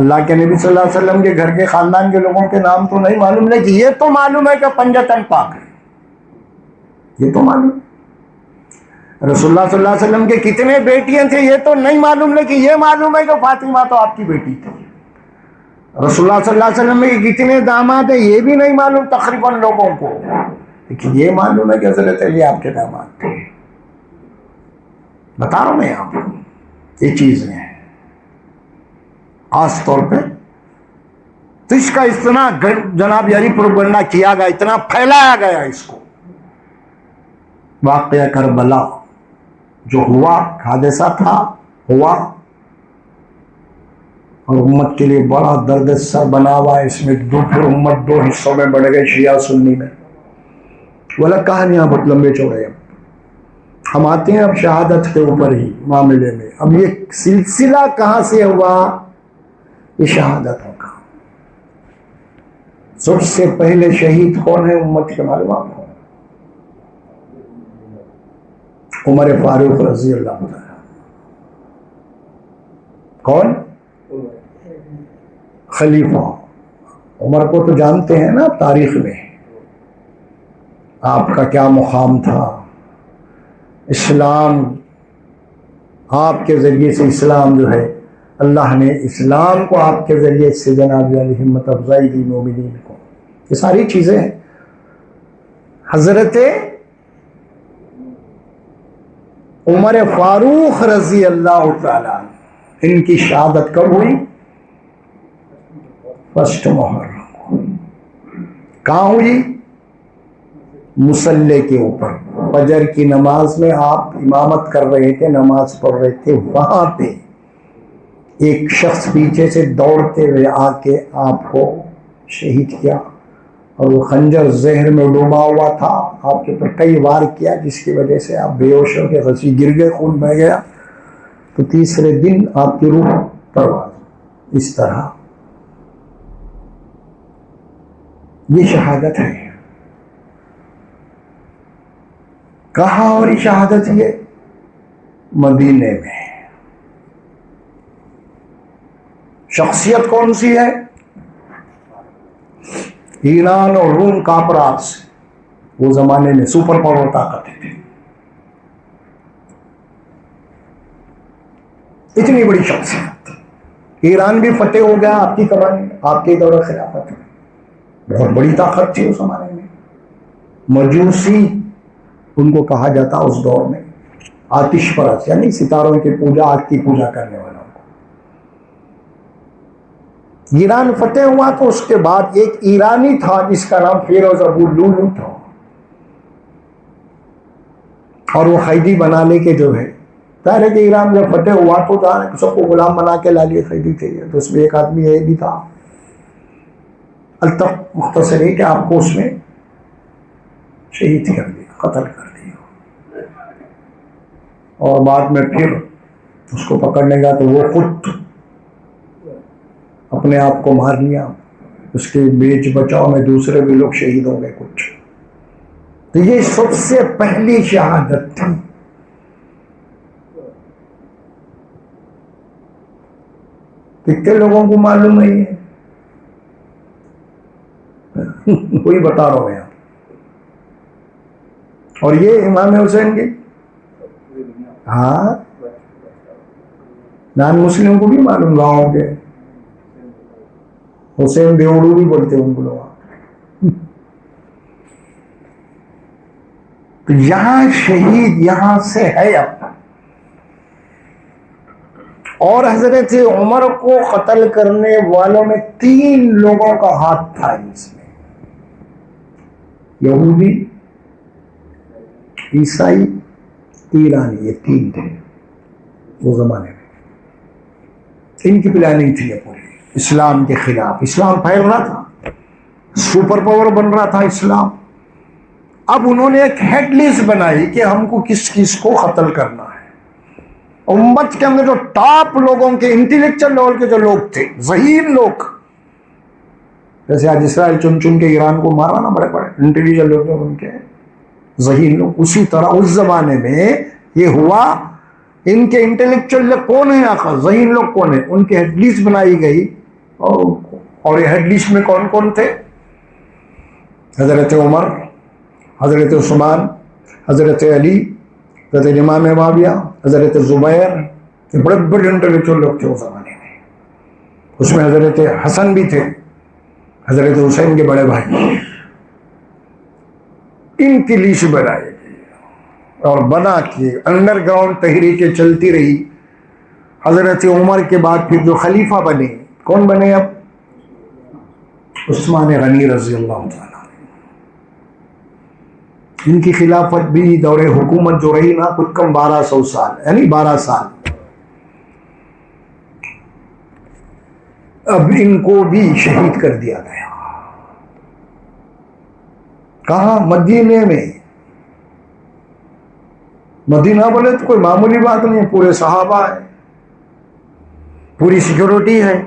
اللہ کے نبی صلی اللہ علیہ وسلم کے گھر کے خاندان کے لوگوں کے نام تو نہیں معلوم، لیکن یہ تو معلوم ہے کہ پنجتن پاک ہے، یہ تو معلوم. رسول اللہ صلی اللہ علیہ وسلم کے کتنے بیٹیاں تھے یہ تو نہیں معلوم، لیکن یہ معلوم ہے کہ فاطمہ تو آپ کی بیٹی تھی. رسول اللہ صلی اللہ علیہ وسلم کے کتنے داماد ہیں یہ بھی نہیں معلوم تقریباً لوگوں کو، لیکن یہ معلوم ہے کہ حضرت علی آپ کے داماد تھے. بتا رہا ہوں میں آپ کو یہ چیزیں ہیں خاص طور پہ. تو اس کا اتنا جناب یاری پروپیگنڈا کیا گیا، اتنا پھیلایا گیا اس کو. واقعہ کربلا جو ہوا، حادثہ تھا، ہوا، اور امت کے لیے بڑا درد سر بنا ہوا ہے. اس میں پھر امت 2 حصوں میں بڑھ گئے، شیعہ سنی میں. بولا کہانیاں بہت لمبے چوڑے ہیں. ہم آتے ہیں اب شہادت کے اوپر ہی معاملے میں. اب یہ سلسلہ کہاں سے ہوا، یہ شہادت ہوگا. سب سے پہلے شہید کون ہے امت کے معلوم آپ کو؟ عمر فاروق رضی اللہ عنہ. کون؟ خلیفہ. عمر کو تو جانتے ہیں نا تاریخ میں آپ کا کیا مقام تھا. اسلام آپ کے ذریعے سے، اسلام جو ہے اللہ نے اسلام کو آپ کے ذریعے سے جناب علی ہمت افزائی دی مومنین کو. یہ ساری چیزیں ہیں. حضرت عمر فاروق رضی اللہ تعالیٰ ان کی شہادت کب ہوئی؟ 1 محرم. کہاں ہوئی؟ مصلی کے اوپر. فجر کی نماز میں آپ امامت کر رہے تھے، نماز پڑھ رہے تھے، وہاں پہ ایک شخص پیچھے سے دوڑتے ہوئے آ کے آپ کو شہید کیا، اور وہ خنجر زہر میں ڈوبا ہوا تھا. آپ کے اوپر کئی وار کیا جس کی وجہ سے آپ بے ہوش ہو کے غصی گر گئے، خون بہہ گیا. تو تیسرے دن آپ کی روح پرواز. اس طرح یہ شہادت ہے. کہاں اور یہ شہادت یہ؟ مدینے میں. شخصیت کون سی ہے؟ ایران اور روم کافرات سے وہ زمانے میں سپر پاور طاقتیں تھیں. اتنی بڑی شخصیت. ایران بھی فتح ہو گیا آپ کی کمائی میں، آپ کے دور خلافت میں. بہت بڑی طاقت تھی اس زمانے میں. مجوسی ان کو کہا جاتا اس دور میں، آتش پرست، یعنی ستاروں کی پوجا، آگ کی پوجا کرنے والوں کو. ایران فتح ہوا تو اس کے بعد ایک ایرانی تھا جس کا نام فیروز ابو لولو تھا، اور وہ قیدی بنانے کے جو ہے، ظاہر ہے کہ ایران جب فتح ہوا تو سب کو غلام بنا کے لا لیے قیدی تھے. تو اس میں ایک آدمی یہ بھی تھا. الطف مختصر ہے کہ آپ کو اس میں شہید کر دیا، قتل کر دیا. اور بعد میں پھر اس کو پکڑنے گا تو وہ خود اپنے آپ کو مار لیا. اس کے بیچ بچاؤ میں دوسرے بھی لوگ شہید ہو گئے کچھ. تو یہ سب سے پہلی شہادت تھی. کتنے لوگوں کو معلوم نہیں ہے؟ کوئی بتا رہا ہوں یہاں. اور یہ امام حسین کی، ہاں نان مسلم کو بھی معلوم گاؤں کے حسین بیوڑو بھی بولتے ہیں ان کو لوگ. تو یہاں شہید یہاں سے ہے اب. اور حضرت عمر کو قتل کرنے والوں میں 3 لوگوں کا ہاتھ تھا اس میں. یہودی، عیسائی، ایرانی، یہ 3 تھے وہ زمانے میں. ان کی پلاننگ تھی یہ پوری اسلام کے خلاف. اسلام پھیل رہا تھا، سپر پاور بن رہا تھا اسلام. اب انہوں نے ایک ہیڈ لسٹ بنائی کہ ہم کو کس کس کو قتل کرنا ہے. امت کے اندر جو ٹاپ لوگوں کے انٹلیکچل لیول کے جو لوگ تھے، ذہین لوگ، جیسے آج اسرائیل چن چن کے ایران کو مارا نا، بڑے بڑے انٹلیجنٹ لوگ تھے ان کے، ذہین لوگ. اسی طرح اس زمانے میں یہ ہوا. ان کے انٹلیکچوئل کون ہیں آخر، ذہین لوگ کون ہیں، ان کی ہیڈ لسٹ بنائی گئی. اور یہ ہیڈ لسٹ میں کون کون تھے؟ حضرت عمر، حضرت عثمان، حضرت علی، حضرت امام معاویہ، حضرت زبیر. یہ بڑے بڑے انٹلیکچوئل لوگ تھے اس زمانے میں. اس میں حضرت حسن بھی تھے، حضرت حسین کے بڑے بھائی. ان کی لسٹ بنائی گئی اور بنا کے انڈر گراؤنڈ تحریکیں چلتی رہی. حضرت عمر کے بعد پھر جو خلیفہ بنے، کون بنے اب؟ عثمان غنی رضی اللہ تعالیٰ. ان کی خلافت بھی دور حکومت جو رہی نا کچھ کم 1200 سال، یعنی 12 سال. اب ان کو بھی شہید کر دیا گیا. کہاں؟ مدینے میں. مدینہ بولے تو کوئی معمولی بات نہیں ہے، پورے صحابہ ہیں، پوری سیکورٹی ہے،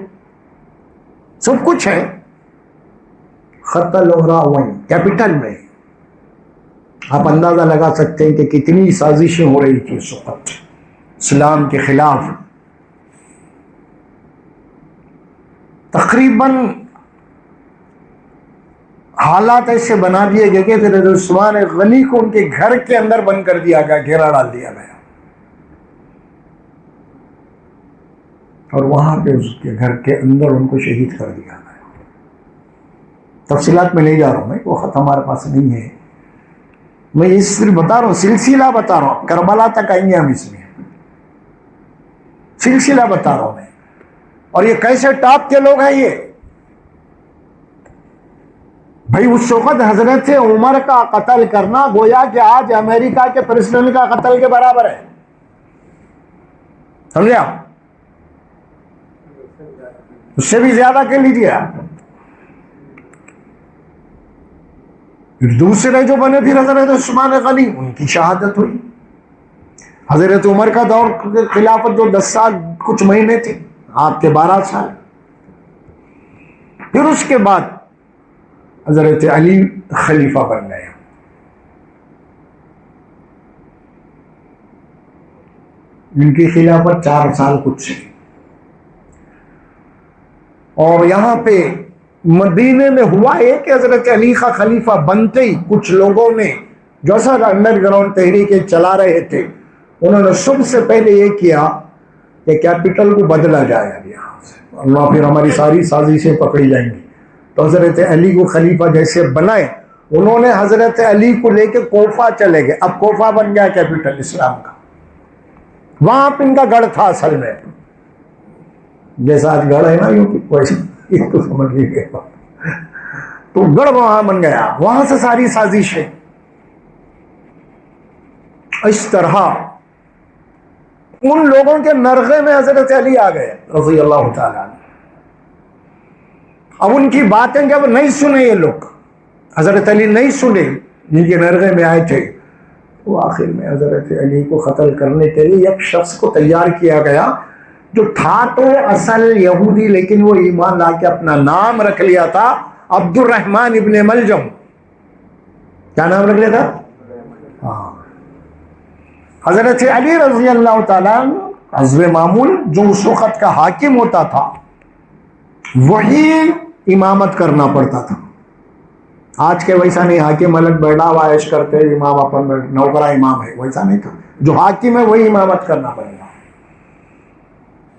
سب کچھ ہے. قتل ہو رہا وہیں کیپٹل میں. آپ اندازہ لگا سکتے ہیں کہ کتنی سازشیں ہو رہی تھی اس وقت اسلام کے خلاف. تقریباً حالات ایسے بنا دیے گئے کہ حضرت عثمان غنی کو ان کے گھر کے اندر بند کر دیا گیا، گھیرا ڈال دیا گیا، اور وہاں پہ اس کے گھر کے اندر ان کو شہید کر دیا گیا۔ تفصیلات میں نہیں جا رہا ہوں میں، وہ خط ہمارے پاس نہیں ہے، میں یہ صرف بتا رہا ہوں، سلسلہ بتا رہا ہوں، کربلا تک آئیں گے ہم، اس میں سلسلہ بتا رہا ہوں میں۔ اور یہ کیسے ٹاپ کے لوگ ہیں یہ بھائی، اس وقت حضرت عمر کا قتل کرنا گویا کہ آج امریکہ کے پریزیڈنٹ کا قتل کے برابر ہے، سمجھے آپ؟ اس سے بھی زیادہ کہہ لیجیے آپ۔ پھر دوسرے جو بنے پھر حضرت عثمان غنی، ان کی شہادت ہوئی۔ حضرت عمر کا دور خلافت جو 10 سال کچھ مہینے تھے، آپ کے 12 سال۔ پھر اس کے بعد حضرت علی خلیفہ بن گئے، ان کی خلافت 4 سال کچھ تھی۔ اور یہاں پہ مدینے میں ہوا ہے کہ حضرت علی کا خلیفہ بنتے ہی کچھ لوگوں نے جو سر انڈر گراؤنڈ تحریکیں چلا رہے تھے، انہوں نے سب سے پہلے یہ کیا کہ کیپٹل کو بدلا جائے اب یہاں سے، اللہ پھر ہماری ساری سازشیں پکڑی جائیں گی۔ تو حضرت علی کو خلیفہ جیسے بنائے، انہوں نے حضرت علی کو لے کے کوفہ چلے گئے، اب کوفہ بن گیا کیپٹل اسلام کا، وہاں پہ ان کا گڑھ تھا اصل میں، جیسا آج گڑھ ہے نا ویسے اس کو سمجھ لیجیے، تو گڑھ وہاں بن گیا، وہاں سے ساری سازشیں۔ اس طرح ان لوگوں کے نرغے میں حضرت علی آ گئے رضی اللہ تعالیٰ عنہ۔ اب ان کی باتیں جب نہیں سنے یہ لوگ، حضرت علی نہیں سنے، جن کے نرغے میں آئے تھے، تو آخر میں حضرت علی کو قتل کرنے کے لیے ایک شخص کو تیار کیا گیا جو تھا تو اصل یہودی، لیکن وہ ایمان لا کے اپنا نام رکھ لیا تھا عبد الرحمن ابن ملجم۔ کیا نام رکھ لیا تھا؟ ہاں، حضرت علی رضی اللہ تعالیٰ حضب معمول جو اس وقت کا حاکم ہوتا تھا، وہی امامت کرنا پڑتا تھا۔ آج کے ویسا نہیں، حاکم الگ بیٹھا ہوا عیش کرتے، امام اپن نوکرا امام ہے، ویسا نہیں تھا، جو حاکم ہے وہی امامت کرنا پڑے گا۔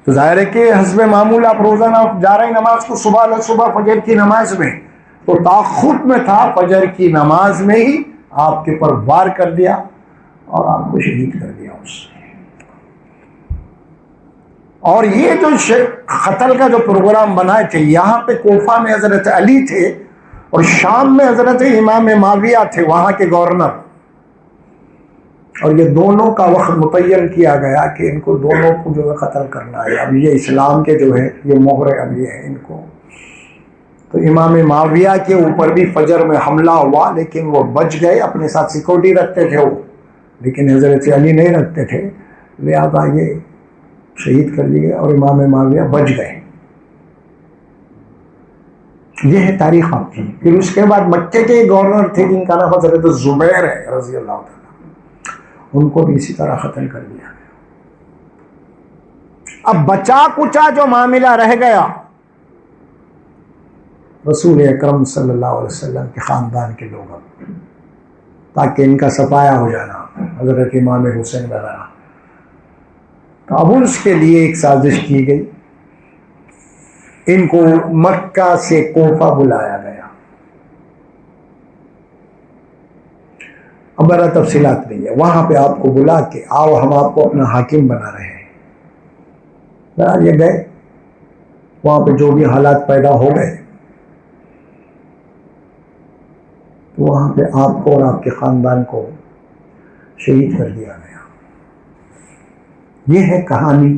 تو ظاہر ہے کہ حسب معمول آپ روزانہ جا رہے نماز کو، صبح فجر کی نماز میں، تو تاخت میں تھا، فجر کی نماز میں ہی آپ کے پر وار کر دیا اور آپ کو شہید کر دیا اس سے۔ اور یہ جو قتل کا جو پروگرام بنائے تھے، یہاں پہ کوفہ میں حضرت علی تھے اور شام میں حضرت امام معاویہ تھے، وہاں کے گورنر، اور یہ دونوں کا وقت متعین کیا گیا کہ ان کو دونوں کو جو ہے قتل کرنا ہے۔ اب یہ اسلام کے جو ہے یہ مہر اب یہ ہے ان کو، تو امام معاویہ کے اوپر بھی فجر میں حملہ ہوا، لیکن وہ بچ گئے، اپنے ساتھ سیکورٹی رکھتے تھے وہ، لیکن حضرت علی نہیں رکھتے تھے، لہذا یہ شہید کر دیے اور امام معاویہ بچ گئے۔ یہ ہے تاریخ آپ کی۔ پھر اس کے بعد مکے کے گورنر تھے جن کا نام حضرت زبیر ہے رضی اللہ تعالیٰ، ان کو بھی اسی طرح قتل کر دیا گیا۔ اب بچا کچا جو معاملہ رہ گیا، رسول اکرم صلی اللہ علیہ وسلم کے خاندان کے لوگ، تاکہ ان کا صفایا ہو جانا، حضرت امام حسین وغیرہ، تو اب اس کے لیے ایک سازش کی گئی، ان کو مکہ سے کوفہ بلایا گیا۔ اب بڑا تفصیلات نہیں ہے، وہاں پہ آپ کو بلا کے آؤ ہم آپ کو اپنا حاکم بنا رہے ہیں، یہ گئے، وہاں پہ جو بھی حالات پیدا ہو گئے، تو وہاں پہ آپ کو اور آپ کے خاندان کو شہید کر دیا گیا۔ یہ ہے کہانی،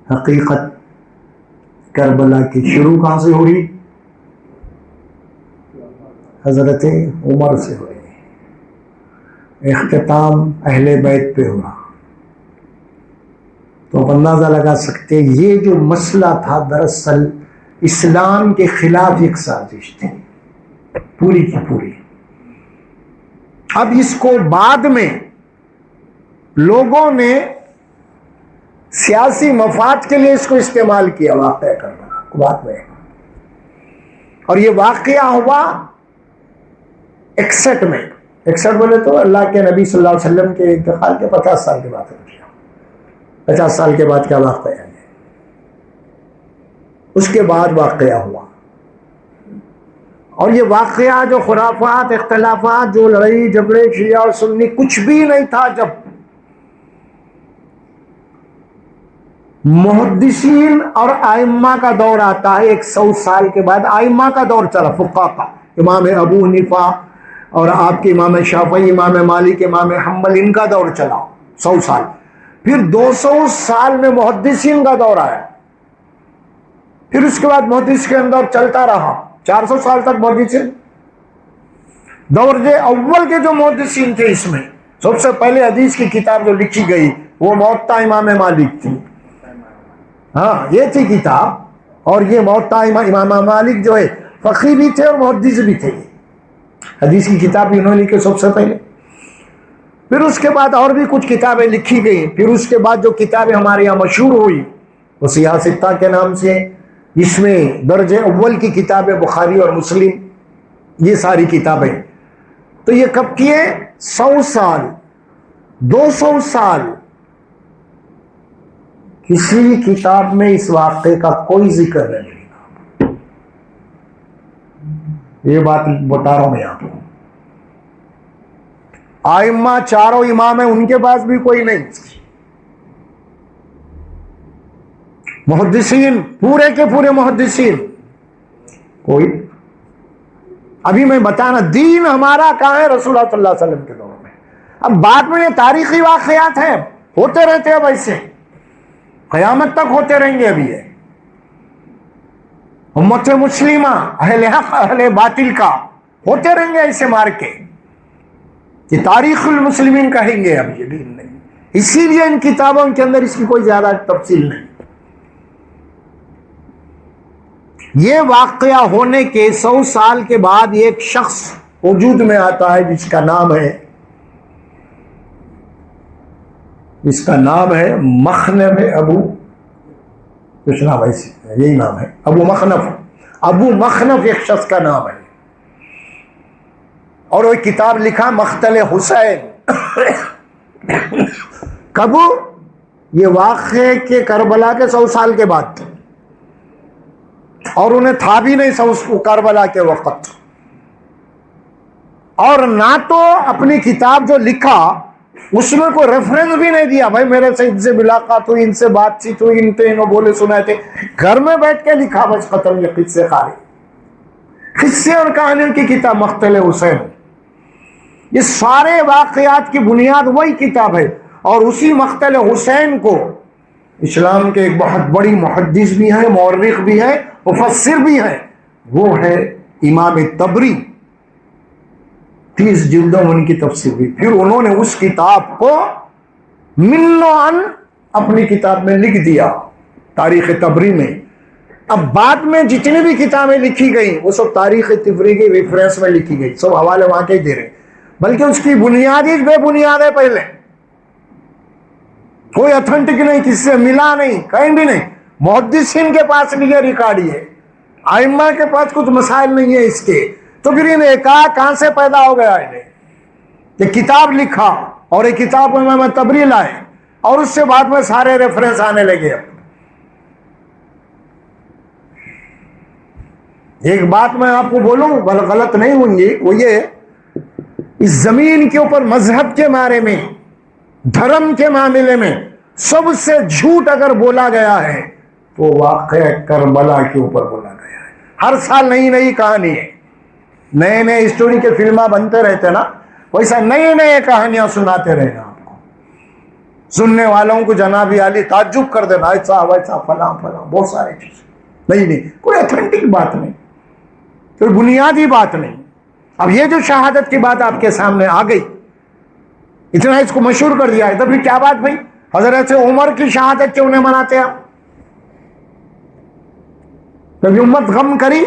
حقیقت کربلا کی شروع کہاں سے ہو رہی؟ حضرت عمر سے ہو رہی، اختتام اہل بیت پہ ہوا۔ تو آپ اندازہ لگا سکتے یہ جو مسئلہ تھا دراصل اسلام کے خلاف ایک سازش تھی پوری کی پوری۔ اب اس کو بعد میں لوگوں نے سیاسی مفاد کے لیے اس کو استعمال کیا، واقعہ کرنا بعد میں، اور یہ واقعہ ہوا 61 میں، 61 بولے تو اللہ کے نبی صلی اللہ علیہ وسلم کے انتقال کے 50 سال کے بعد ہو گیا. 50 سال کے بعد کیا واقعہ ہے؟ اس کے بعد واقعہ ہوا. اور یہ واقعہ جو خرافات، اختلافات، جو لڑائی جھگڑے شیعہ اور سنی، کچھ بھی نہیں تھا. جب محدثین اور ائمہ کا دور آتا ہے 100 سال کے بعد، ائمہ کا دور چلا، فقہا کا، امام ابو حنیفہ اور آپ کے امام شافعی، امام مالک، امام حنبل، ان کا دور چلا 100 سال. پھر 200 سال میں محدثین کا دور آیا. پھر اس کے بعد محدث کے اندر چلتا رہا 400 سال تک محدثین. دور اول کے جو محدثین تھے، اس میں سب سے پہلے حدیث کی کتاب جو لکھی گئی وہ موطا امام مالک تھی. ہاں، یہ تھی کتاب. اور یہ موطا امام مالک جو ہے فقیہ بھی تھے اور محدث بھی تھے. حدیث کی کتاب بھی انہوں نے لکھی سب سے پہلے. پھر اس کے بعد اور بھی کچھ کتابیں لکھی گئی. پھر اس کے بعد جو کتابیں ہمارے یہاں مشہور ہوئی وہ سیاہ ستہ کے نام سے، اس میں درجہ اول کی کتابیں بخاری اور مسلم، یہ ساری کتابیں. تو یہ کب کیے؟ 100 سال، 200 سال کسی کتاب میں اس واقعے کا کوئی ذکر نہیں. یہ بات بتا رہا ہوں میں آپ کو. ائمہ چاروں امام ہیں، ان کے پاس بھی کوئی نہیں. محدثین پورے کے پورے محدثین کوئی. ابھی میں بتانا دین ہمارا کہاں ہے؟ رسول اللہ صلی اللہ علیہ وسلم کے دور میں. اب بعد میں یہ تاریخی واقعات ہیں، ہوتے رہتے ہیں، ویسے قیامت تک ہوتے رہیں گے. ابھی ہے امت مسلمہ، اہل حق اہل باطل کا ہوتے رہیں گے ایسے مار کے. یہ تاریخ المسلمین کہیں گے، اب یہ دین نہیں. اسی لیے ان کتابوں کے اندر اس کی کوئی زیادہ تفصیل نہیں. یہ واقعہ ہونے کے 100 سال کے بعد ایک شخص وجود میں آتا ہے جس کا نام ہے مخنف ابو، کچھ نام ایسی، یہی نام ہے ابو مخنف ایک شخص کا نام ہے. اور وہ کتاب لکھا مقتل حسین. کب؟ یہ واقعے کے کربلا کے 100 سال کے بعد. اور انہیں تھا بھی نہیں 100 کربلا کے وقت. اور نہ تو اپنی کتاب جو لکھا اس میں کوئی ریفرنس بھی نہیں دیا، بھائی میرے سے ان سے ملاقات ہوئی، ان سے بات چیت ہوئی، ان پہ انہوں بولے سنائے تھے. گھر میں بیٹھ کے لکھا بس ختم. یہ قصے خالی، قصے اور کہانیوں کی کتاب مقتل حسین. یہ سارے واقعات کی بنیاد وہی کتاب ہے. اور اسی مقتل حسین کو اسلام کے ایک بہت بڑی محدث بھی ہیں، مورخ بھی ہیں، مفسر بھی ہیں، وہ ہے امام طبری. 30 جلدوں میں ان کی تفسیر ہوئی. پھر انہوں نے اس کتاب کو من و عن اپنی کتاب میں لکھ دیا، تاریخ طبری میں. اب بعد میں جتنی بھی کتابیں لکھی گئی وہ سب تاریخ طبری کی ریفرنس میں لکھی گئی، سب حوالے وہاں کے دے رہے. بلکہ اس کی بنیاد ہی بے بنیاد ہے. پہلے کوئی اتھینٹک نہیں، کسی سے ملا نہیں، کہیں بھی نہیں. محدثین کے پاس نہیں ہے ریکارڈ، یہ ائمہ کے پاس کچھ مسائل نہیں ہے اس کے. تو پھر انہیں کہاں سے پیدا ہو گیا انہیں؟ یہ کتاب لکھا اور یہ کتاب کو امام طبری لائے اور اس سے بعد میں سارے ریفرنس آنے لگے. ایک بات میں آپ کو بولوں، غلط نہیں ہوں گی، وہ یہ اس زمین کے اوپر مذہب کے بارے میں، دھرم کے معاملے میں سب سے جھوٹ اگر بولا گیا ہے تو واقعہ کربلا کے اوپر بولا گیا ہے. ہر سال نئی نئی کہانی ہے، نئے اسٹوری کے فلمیں بنتے رہتے نا، ویسا نئے کہانیاں سناتے رہنا. آپ کو سننے والوں کو جناب علی تعجب کر دینا، ایسا ویسا فلاں بہت سارے چیز نہیں، کوئی اتھینٹک بات نہیں، کوئی بنیادی بات نہیں. اب یہ جو شہادت کی بات آپ کے سامنے آ گئی، اتنا اس کو مشہور کر دیا ہے، تو پھر کیا بات بھائی؟ حضرت عمر کی شہادت کیوں نہیں مناتے آپ؟ کبھی امت غم کری؟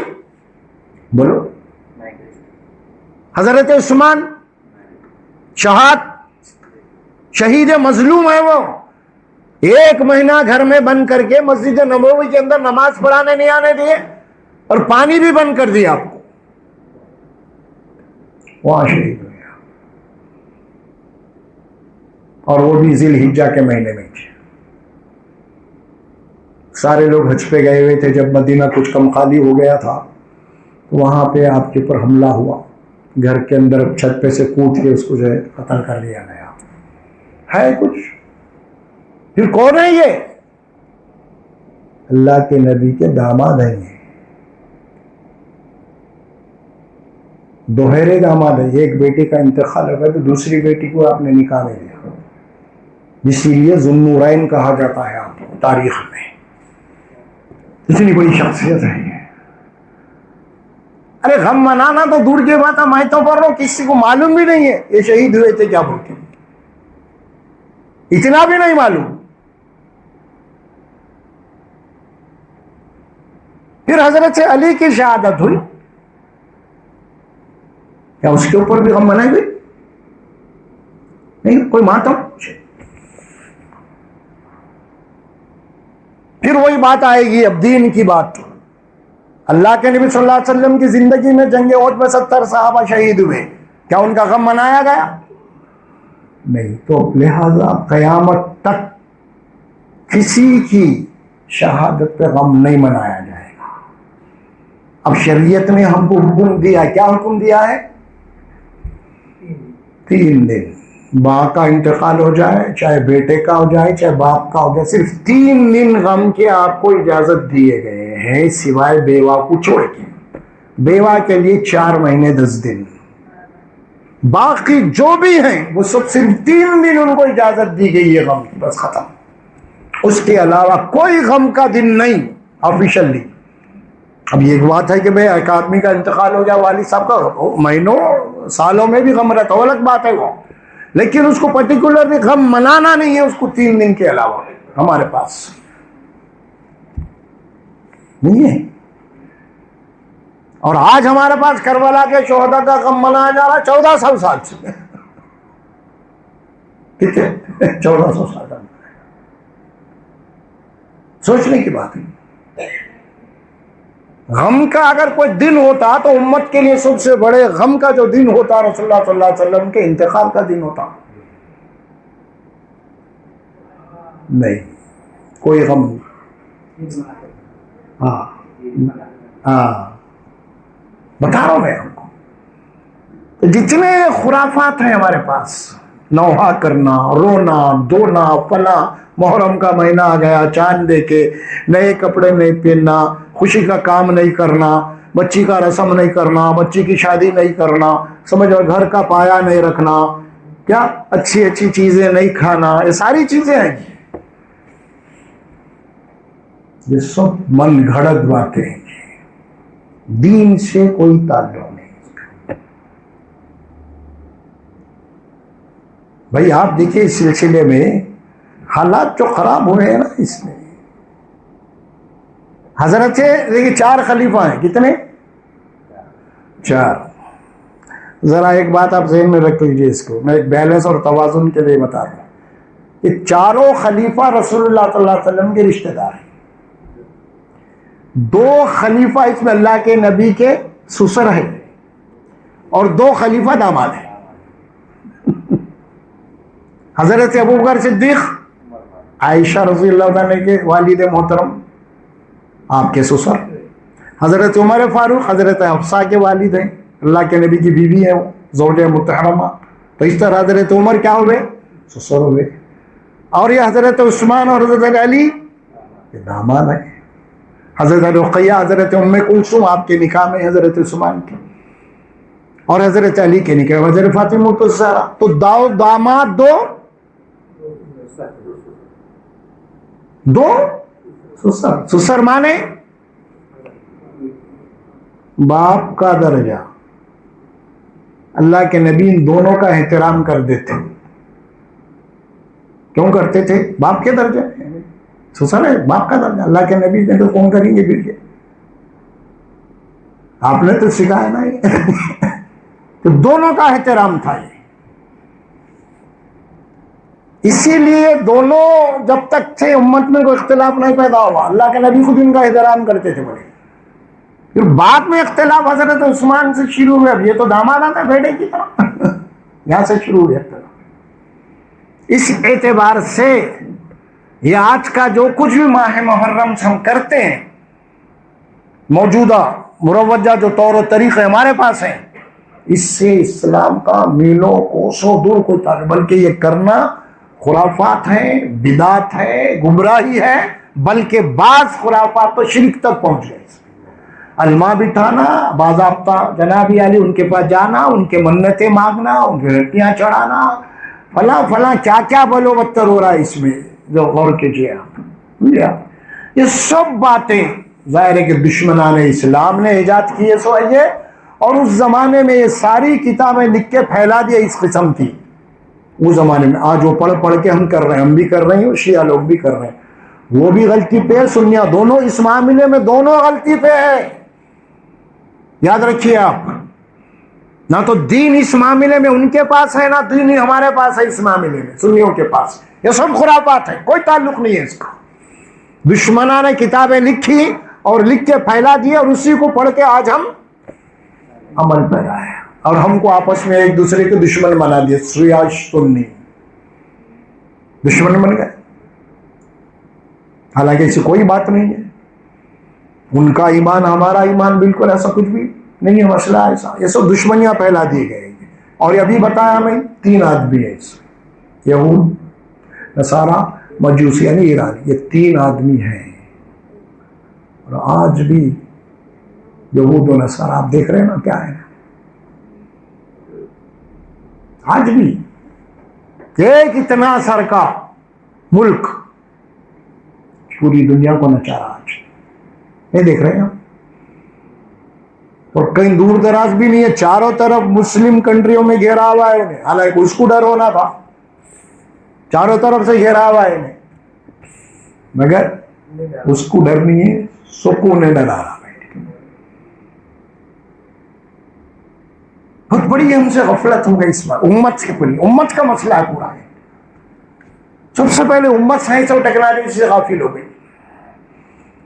بولو. حضرت عثمان شہید مظلوم ہے، وہ 1 مہینہ گھر میں بند کر کے مسجد نبوی کے اندر نماز پڑھانے نہیں آنے دیے اور پانی بھی بند کر دیا آپ کو. وہاں شہید ہوئے اور وہ بھی ذی الحجہ کے مہینے میں تھے. سارے لوگ حج پہ گئے ہوئے تھے. جب مدینہ کچھ کم خالی ہو گیا تھا تو وہاں پہ آپ کے اوپر حملہ ہوا. گھر کے اندر چھت پہ سے کود کے اس کو جو ہے قتل کر لیا گیا. ہے کچھ. پھر کون ہے یہ؟ اللہ کے نبی کے داماد ہیں یہ. دوہرے داماد ہے. ایک بیٹی کا انتقال ہو گیا تو دوسری بیٹی کو آپ نے نکاح میں لیا. اسی لیے ذو النورین کہا جاتا ہے آپ کو تاریخ میں. اتنی بڑی شخصیت ہے یہ. ارے غم منانا تو دور کی بات ہے. میں تو پڑھ رہا ہوں کسی کو معلوم بھی نہیں ہے یہ شہید ہوئے تھے کیا بولتے ہیں. اتنا بھی نہیں معلوم. پھر حضرت سے علی کی شہادت ہوئی. کیا اس کے اوپر بھی غم منائی گئی؟ نہیں. کوئی ماتم. پھر وہی بات آئے گی اب دین کی بات. اللہ کے نبی صلی اللہ علیہ وسلم کی زندگی میں جنگ احد میں 70 صحابہ شہید ہوئے. کیا ان کا غم منایا گیا؟ نہیں. تو لہذا قیامت تک کسی کی شہادت پہ غم نہیں منایا جائے گا. اب شریعت نے ہم کو حکم دیا. کیا حکم دیا ہے؟ 3 دن. ماں کا انتقال ہو جائے, چاہے بیٹے کا ہو جائے, چاہے باپ کا ہو جائے, صرف 3 دن غم کے آپ کو اجازت دیے گئے ہیں سوائے بیوہ کو چھوڑ کے. بیوہ کے لیے 4 مہینے 10 دن. باقی جو بھی ہیں وہ سب صرف 3 دن ان کو اجازت دی گئی ہے غم کی. بس ختم. اس کے علاوہ کوئی غم کا دن نہیں آفیشلی. اب یہ ایک بات ہے کہ بھائی ایک آدمی کا انتقال ہو جائے, والد صاحب کا, مہینوں سالوں میں بھی غم رہتا, وہ الگ بات ہے وہ. لیکن اس کو پرٹیکولر غم منانا نہیں ہے اس کو 3 دن کے علاوہ. ہمارے پاس نہیں ہے. اور آج ہمارے پاس کربلا کے شہداء کا غم منایا جا رہا ہے 1400 سال سے. ٹھیک ہے, 1400 سال. سوچنے کی بات ہے. غم کا اگر کوئی دن ہوتا تو امت کے لیے سب سے بڑے غم کا جو دن ہوتا رسول اللہ صلی اللہ علیہ وسلم کے انتقال کا دن ہوتا. نہیں, کوئی غم نہیں. بتا رہا ہوں میں آپ کو. جتنے خرافات ہیں ہمارے پاس, نوحہ کرنا, رونا دھونا, فلاں, محرم کا مہینہ آ گیا, چاند دے کے نئے کپڑے نہیں پہننا, خوشی کا کام نہیں کرنا, بچی کا رسم نہیں کرنا, بچی کی شادی نہیں کرنا, سمجھو گھر کا پایا نہیں رکھنا, کیا اچھی اچھی چیزیں نہیں کھانا, یہ ساری چیزیں ہیں. یہ سب من گھڑت باتیں ہیں. دین سے کوئی تعلق نہیں. بھائی آپ دیکھیے اس سلسلے میں حالات جو خراب ہوئے ہیں نا, اس میں حضرت سے دیکھیے 4 خلیفہ ہیں. کتنے؟ 4. ذرا ایک بات آپ ذہن میں رکھ لیجیے, اس کو میں ایک بیلنس اور توازن کے لیے بتا رہا ہوں. یہ چاروں خلیفہ رسول اللہ صلی اللہ علیہ وسلم کے رشتہ دار ہیں. 2 خلیفہ اس میں اللہ کے نبی کے سسر ہیں اور 2 خلیفہ داماد ہیں. حضرت ابوبکر صدیق عائشہ رضی اللہ عنہ کے والد محترم, آپ کے سسر. حضرت عمر فاروق حضرت حفصہ کے والد ہیں, اللہ کے نبی کی بیوی ہے, وہ زوج متحرمہ. تو اس طرح حضرت عمر کیا ہوئے؟ سسر ہوئے. اور یہ حضرت عثمان اور حضرت علی یہ داماد ہیں. حضرت رقیہ حضرت ام کلثوم آپ کے نکاح میں حضرت عثمان کے, اور حضرت علی کے نکاح میں حضرت فاطمہ الزہرا. تو داماد 2 سسر. سسر مانے باپ کا درجہ. اللہ کے نبی ان دونوں کا احترام کر دیتے. کیوں کرتے تھے؟ باپ کے درجہ, سسر ہے باپ کا درجہ. اللہ کے نبی نے تو کون کریں گے پھر کے, آپ نے تو سکھایا نا. تو دونوں کا احترام تھا یہ. اسی لیے دونوں جب تک تھے امت میں کوئی اختلاف نہیں پیدا ہوا. اللہ کے نبی خود ان کا احترام کرتے تھے بڑے. پھر بعد میں اختلاف حضرت عثمان سے شروع ہوئے. اب یہ تو داماد تھا بیٹے کی طرح. یہاں سے شروع ہوئے اختلاف. اس اعتبار سے یہ آج کا جو کچھ بھی ماہ محرم سے ہم کرتے ہیں، موجودہ مروجہ جو طور و طریقے ہمارے پاس ہیں، اس سے اسلام کا میلوں کوسوں دور کوئی تعلق، بلکہ یہ کرنا خرافات ہے، بدعت ہے، گمراہی ہے، بلکہ بعض خرافات تو شرک تک پہنچ گئے. علماء بٹھانا، باضابطہ جناب علی ان کے پاس جانا، ان کے منتیں مانگنا، ان کی ہڈیاں چڑھانا، فلاں فلاں کیا کیا بلو بتر ہو رہا ہے اس میں، جو غور کیجیے آپ. یہ سب باتیں ظاہر ہے کہ دشمنان اسلام نے ایجاد کیے سو ہے، اور اس زمانے میں یہ ساری کتابیں لکھ کے پھیلا دیا اس قسم کی. اس زمانے میں آج وہ پڑھ پڑھ کے ہم کر رہے ہیں، ہم بھی کر رہے ہیں، شیعہ لوگ بھی کر رہے ہیں. وہ بھی غلطی پہ ہے، سنیاں دونوں اس معاملے میں دونوں غلطی پہ ہے. یاد رکھیے آپ، نہ تو دین اس معاملے میں ان کے پاس ہے، نہ دین ہمارے پاس ہے اس معاملے میں سنیوں کے پاس. یہ سب خرافات ہے، کوئی تعلق نہیں ہے اس کا. دشمنان نے کتابیں لکھی اور لکھ کے پھیلا دی، اور اسی کو پڑھ کے آج ہم عمل پہ آئے، اور ہم کو آپس میں ایک دوسرے کے دشمن بنا دیا. شیعہ سنی دشمن بن گئے، حالانکہ ایسی کوئی بات نہیں ہے. ان کا ایمان ہمارا ایمان بالکل ایسا کچھ بھی نہیں ہے مسئلہ ایسا. یہ سب دشمنیاں پھیلا دی گئے. اور یہ ابھی بتایا ہمیں 3 آدمی ہیں اس میں، یہود، نصارہ، مجوسی یعنی ایرانی. یہ 3 آدمی ہیں، اور آج بھی یہود و نصارہ آپ دیکھ رہے ہیں نا کیا ہے. آج بھی ایک اتنا سر کا ملک پوری دنیا کو نچا رہا، آج نہیں دیکھ رہے ہیں ہم. اور کہیں دور دراز بھی نہیں ہے، چاروں طرف مسلم کنٹریوں میں گھیرا ہوا ہے انہیں. حالانکہ اس کو ڈر ہونا تھا، چاروں طرف سے گھیرا ہوا ہے انہیں، مگر اس کو ڈر نہیں ہے، سکون نے ڈرا رہا. بہت بڑی ہم سے غفلت ہو گئی اس بار امت سے. پوری امت کا مسئلہ ہے پورا ہے. سب سے پہلے امت سائنس اور ٹیکنالوجی سے غافل ہو گئی.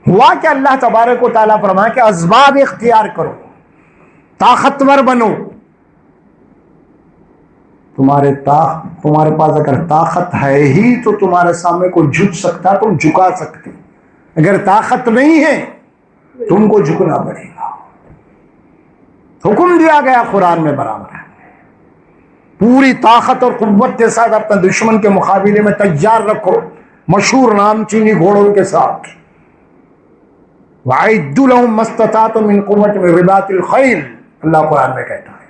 ہوا کہ اللہ تبارک و تعالیٰ فرمایا کہ اسباب اختیار کرو، طاقتور بنو. تمہارے پاس اگر طاقت ہے ہی تو تمہارے سامنے کوئی جھک سکتا، تم جھکا سکتے. اگر طاقت نہیں ہے تم کو جھکنا پڑے گا. حکم دیا گیا قرآن میں برابر ہے، پوری طاقت اور قوت کے ساتھ اپنے دشمن کے مقابلے میں تیار رکھو، مشہور نام چینی گھوڑوں کے ساتھ. وَأَعِدُّوا لَهُم مَّا اسْتَطَعْتُم مِّن قُوَّةٍ مِّن رِّبَاطِ الْخَيْلِ. اللہ قرآن میں کہتا ہے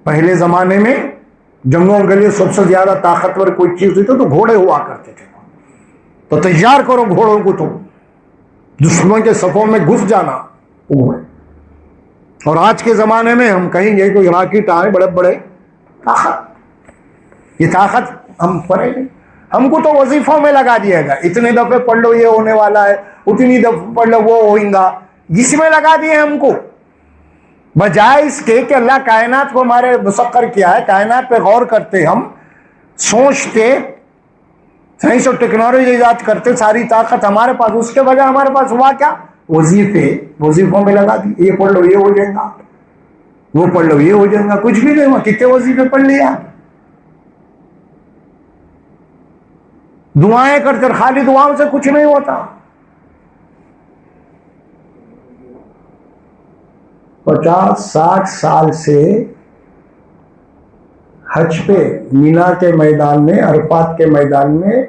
پہلے زمانے میں جنگوں کے لیے سب سے زیادہ طاقتور کوئی چیز ہوئی تو گھوڑے ہوا کرتے تھے. تو تیار کرو گھوڑوں کو، تم دشمن کے صفوں میں گھس جانا وہ گھوڑے. اور آج کے زمانے میں ہم کہیں گے کوئی راکٹ آئے بڑے بڑے طاقت، یہ طاقت ہم پڑھیں گے. ہم کو تو وظیفوں میں لگا دیا گا، اتنے دفعے پڑھ لو یہ ہونے والا ہے، اتنی دفعہ پڑھ لو وہ ہوگا، اس میں لگا دیے ہم کو. بجائے اس کے کہ اللہ کائنات کو ہمارے مسخر کیا ہے، کائنات پہ غور کرتے، ہم سوچتے، سائنس اور ٹیکنالوجی ایجاد کرتے، ساری طاقت ہمارے پاس. اس کے بجائے ہمارے پاس ہوا کیا؟ وظیفوں میں لگا دی. یہ پڑھ لو یہ ہو جائے گا، وہ پڑھ لو یہ ہو جائے گا. کچھ بھی نہیں ہوا. کتنے وظیفے پڑھ لیا، دعائیں کرتے، خالی دعاؤں سے کچھ نہیں ہوتا. 50-60 سال سے حج پہ مینا کے میدان میں، عرفات کے میدان میں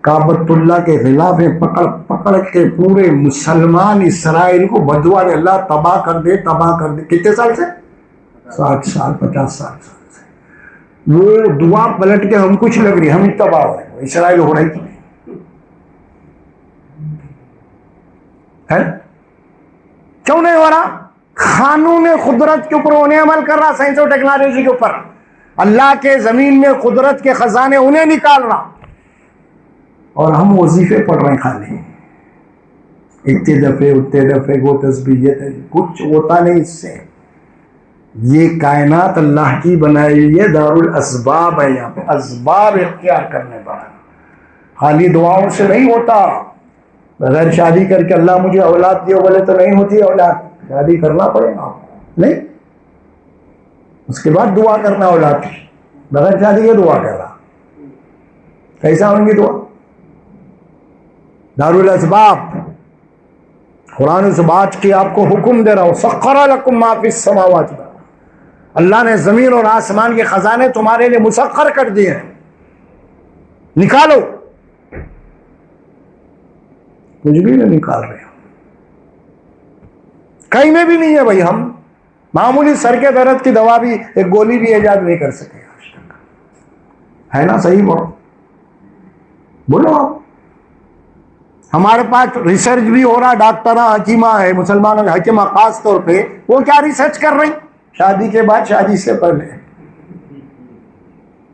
کعبۃ اللہ کے خلاف پکڑ پکڑ کے پورے مسلمان اسرائیل کو بدعا دے اللہ تباہ کر دے، تباہ کر دے. کتنے سال سے؟ 60 سال 50 سال سے. وہ دعا پلٹ کے ہم کچھ لگ رہی، ہم تباہ ہو رہے، اسرائیل ہو رہی ہے. کیوں نہیں ہو رہا؟ قانون قدرت کے اوپر انہیں عمل کر رہا، سائنس اور ٹیکنالوجی کے اوپر. اللہ کے زمین میں قدرت کے خزانے انہیں نکال رہا، اور ہم وظیفے پڑھ رہے ہیں خالی. اتنے دفعے اتنے دفعے وہ تسبیح، کچھ ہوتا نہیں اس سے. یہ کائنات اللہ کی بنائی ہوئی ہے، دار الاسباب ہے. یہاں پہ اسباب اختیار کرنے پڑا، خالی دعاؤں سے نہیں ہوتا. بغیر شادی کر کے اللہ مجھے اولاد دیو بولے تو نہیں ہوتی اولاد, شادی کرنا پڑے گا نہیں, اس کے بعد دعا کرنا اولاد کی. بغیر شادی کے دعا کر رہا, کیسا ہوں گی دعا؟ دارالاسباب, قرآن اس بات کی آپ کو حکم دے رہا ہوں, سخر لکم ما فی السماوات, اللہ نے زمین اور آسمان کے خزانے تمہارے لیے مسخر کر دیے ہیں, نکالو. کچھ بھی نہیں نکال رہے, کہیں میں بھی نہیں ہے بھائی. ہم معمولی سر کے درد کی دوا بھی, ایک گولی بھی ایجاد نہیں کر سکے آج تک, ہے نا؟ صحیح بولو آپ. ہمارے پاس ریسرچ بھی ہو رہا, ڈاکٹر حکیمہ ہے, مسلمانوں کے حکیمہ خاص طور پہ, وہ کیا ریسرچ کر رہی؟ شادی کے بعد, شادی سے پہلے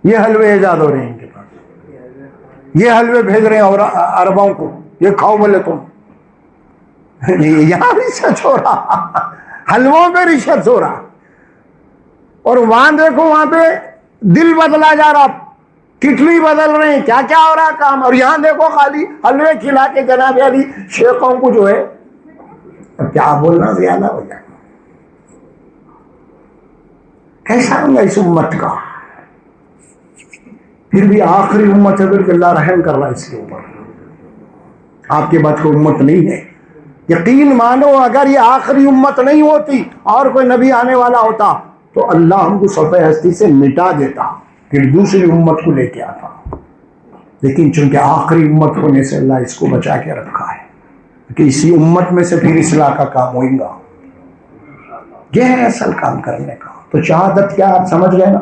یہ حلوے ایجاد ہو رہے ہیں ان کے پاس, یہ حلوے بھیج رہے ہیں اور عربوں کو, یہ کھاؤ بولے تم. یہاں ریسرچ ہو رہا, حلووں پہ ریسرچ ہو رہا, اور وہاں دیکھو وہاں پہ دل بدلا جا رہا, کٹلی بدل رہے ہیں, کیا کیا ہو رہا کام. اور یہاں دیکھو خالی حلوے کھلا کے جناب علی شیخوں کو جو ہے, کیا بولنا زیادہ ہو جائے. کیسا ہوگا اس امت کا؟ پھر بھی آخری امت ہے کہ اللہ رحم کر رہا ہے اس کے اوپر. آپ کے بعد کوئی امت نہیں ہے, یقین مانو. اگر یہ آخری امت نہیں ہوتی اور کوئی نبی آنے والا ہوتا تو اللہ ہم کو صفحہ ہستی سے مٹا دیتا, پھر دوسری امت کو لے کے آتا. لیکن چونکہ آخری امت ہونے سے اللہ اس کو بچا کے رکھا ہے کہ اسی امت میں سے پھر اصلاح کا کام ہوئے گا. یہ ہے اصل کام کرنے کا. تو شہادت کیا آپ سمجھ گئے نا؟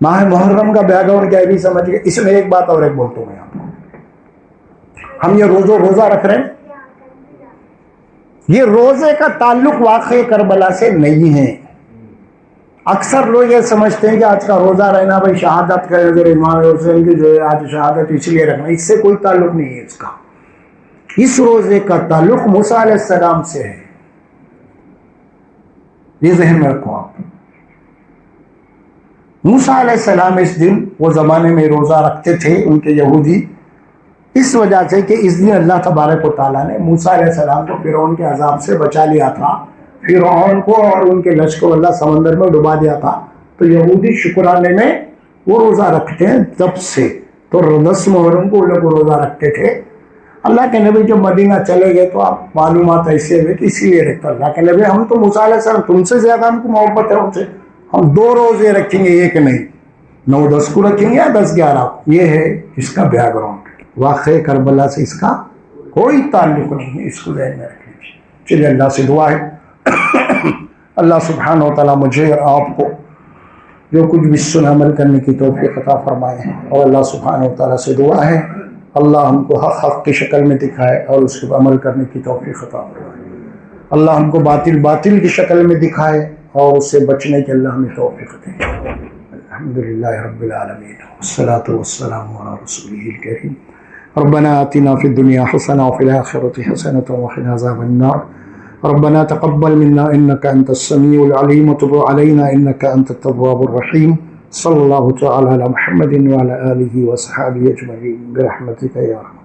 ماہ محرم کا بیک گراؤنڈ کیا بھی سمجھ گئے. اس میں ایک بات اور ایک بولتا ہوں میں آپ کو, ہم یہ روزہ رکھ رہے ہیں, یہ روزے کا تعلق واقع کربلا سے نہیں ہے. اکثر لوگ یہ سمجھتے ہیں کہ آج کا روزہ رہنا بھائی شہادت کا امام حسین کی جو ہے آج شہادت اس لیے رکھنا, اس سے کوئی تعلق نہیں ہے اس کا. اس روزے کا تعلق موسیٰ علیہ السلام سے ہے, یہ ذہن میں رکھو آپ. موسیٰ علیہ السلام اس دن, وہ زمانے میں روزہ رکھتے تھے ان کے یہودی, اس وجہ سے کہ اس دن اللہ تبارک و تعالیٰ نے موسیٰ علیہ السلام کو فرعون کے عذاب سے بچا لیا تھا. فرعون کو اور ان کے لشکر کو اللہ سمندر میں ڈبا دیا تھا. تو یہودی شکرانے میں وہ روزہ رکھتے ہیں تب سے. تو 10 محرم کو وہ لوگ روزہ رکھتے تھے. اللہ کے نبی جب مدینہ چلے گئے تو آپ معلومات ایسے ہوئے کہ اسی لیے رکھتا اللہ کے نبی, ہم تو موسیٰ علیہ السلام تم سے زیادہ ہم کو محبت ہے ان سے, ہم 2 روزے رکھیں گے, ایک نہیں, 9-10 کو رکھیں گے یا 10-11. یہ ہے اس کا بیک گراؤنڈ. واقع کربلا سے اس کا کوئی تعلق نہیں ہے, اس کو ذہن میں رکھ لیجیے. چلیے اللہ سے دعا ہے اللہ سبحانہ و تعالیٰ مجھے اور آپ کو جو کچھ بھی سنا عمل کرنے کی توفیق عطا فرمائے. اور اللہ سبحانہ و تعالیٰ سے دعا ہے اللہ ہم کو حق کی شکل میں دکھائے اور اس پر عمل کرنے کی توفیق عطا فرمائے. اللہ ہم کو باطل کی شکل میں دکھائے اور اس سے بچنے کی اللہ ہمیں توفیق دے. الحمدللہ رب العالمین والصلاة والسلام علی رسولہ الکریم. ربنا آتنا فی الدنیا حسنہ وفی الآخرۃ حسنۃ وقنا عذاب النار. ربنا تقبل منا انك انت السميع العليم وتب علينا انك انت التواب الرحيم. صلى الله تعالى على محمد وعلى آله وصحبه اجمعين برحمتك يا رب.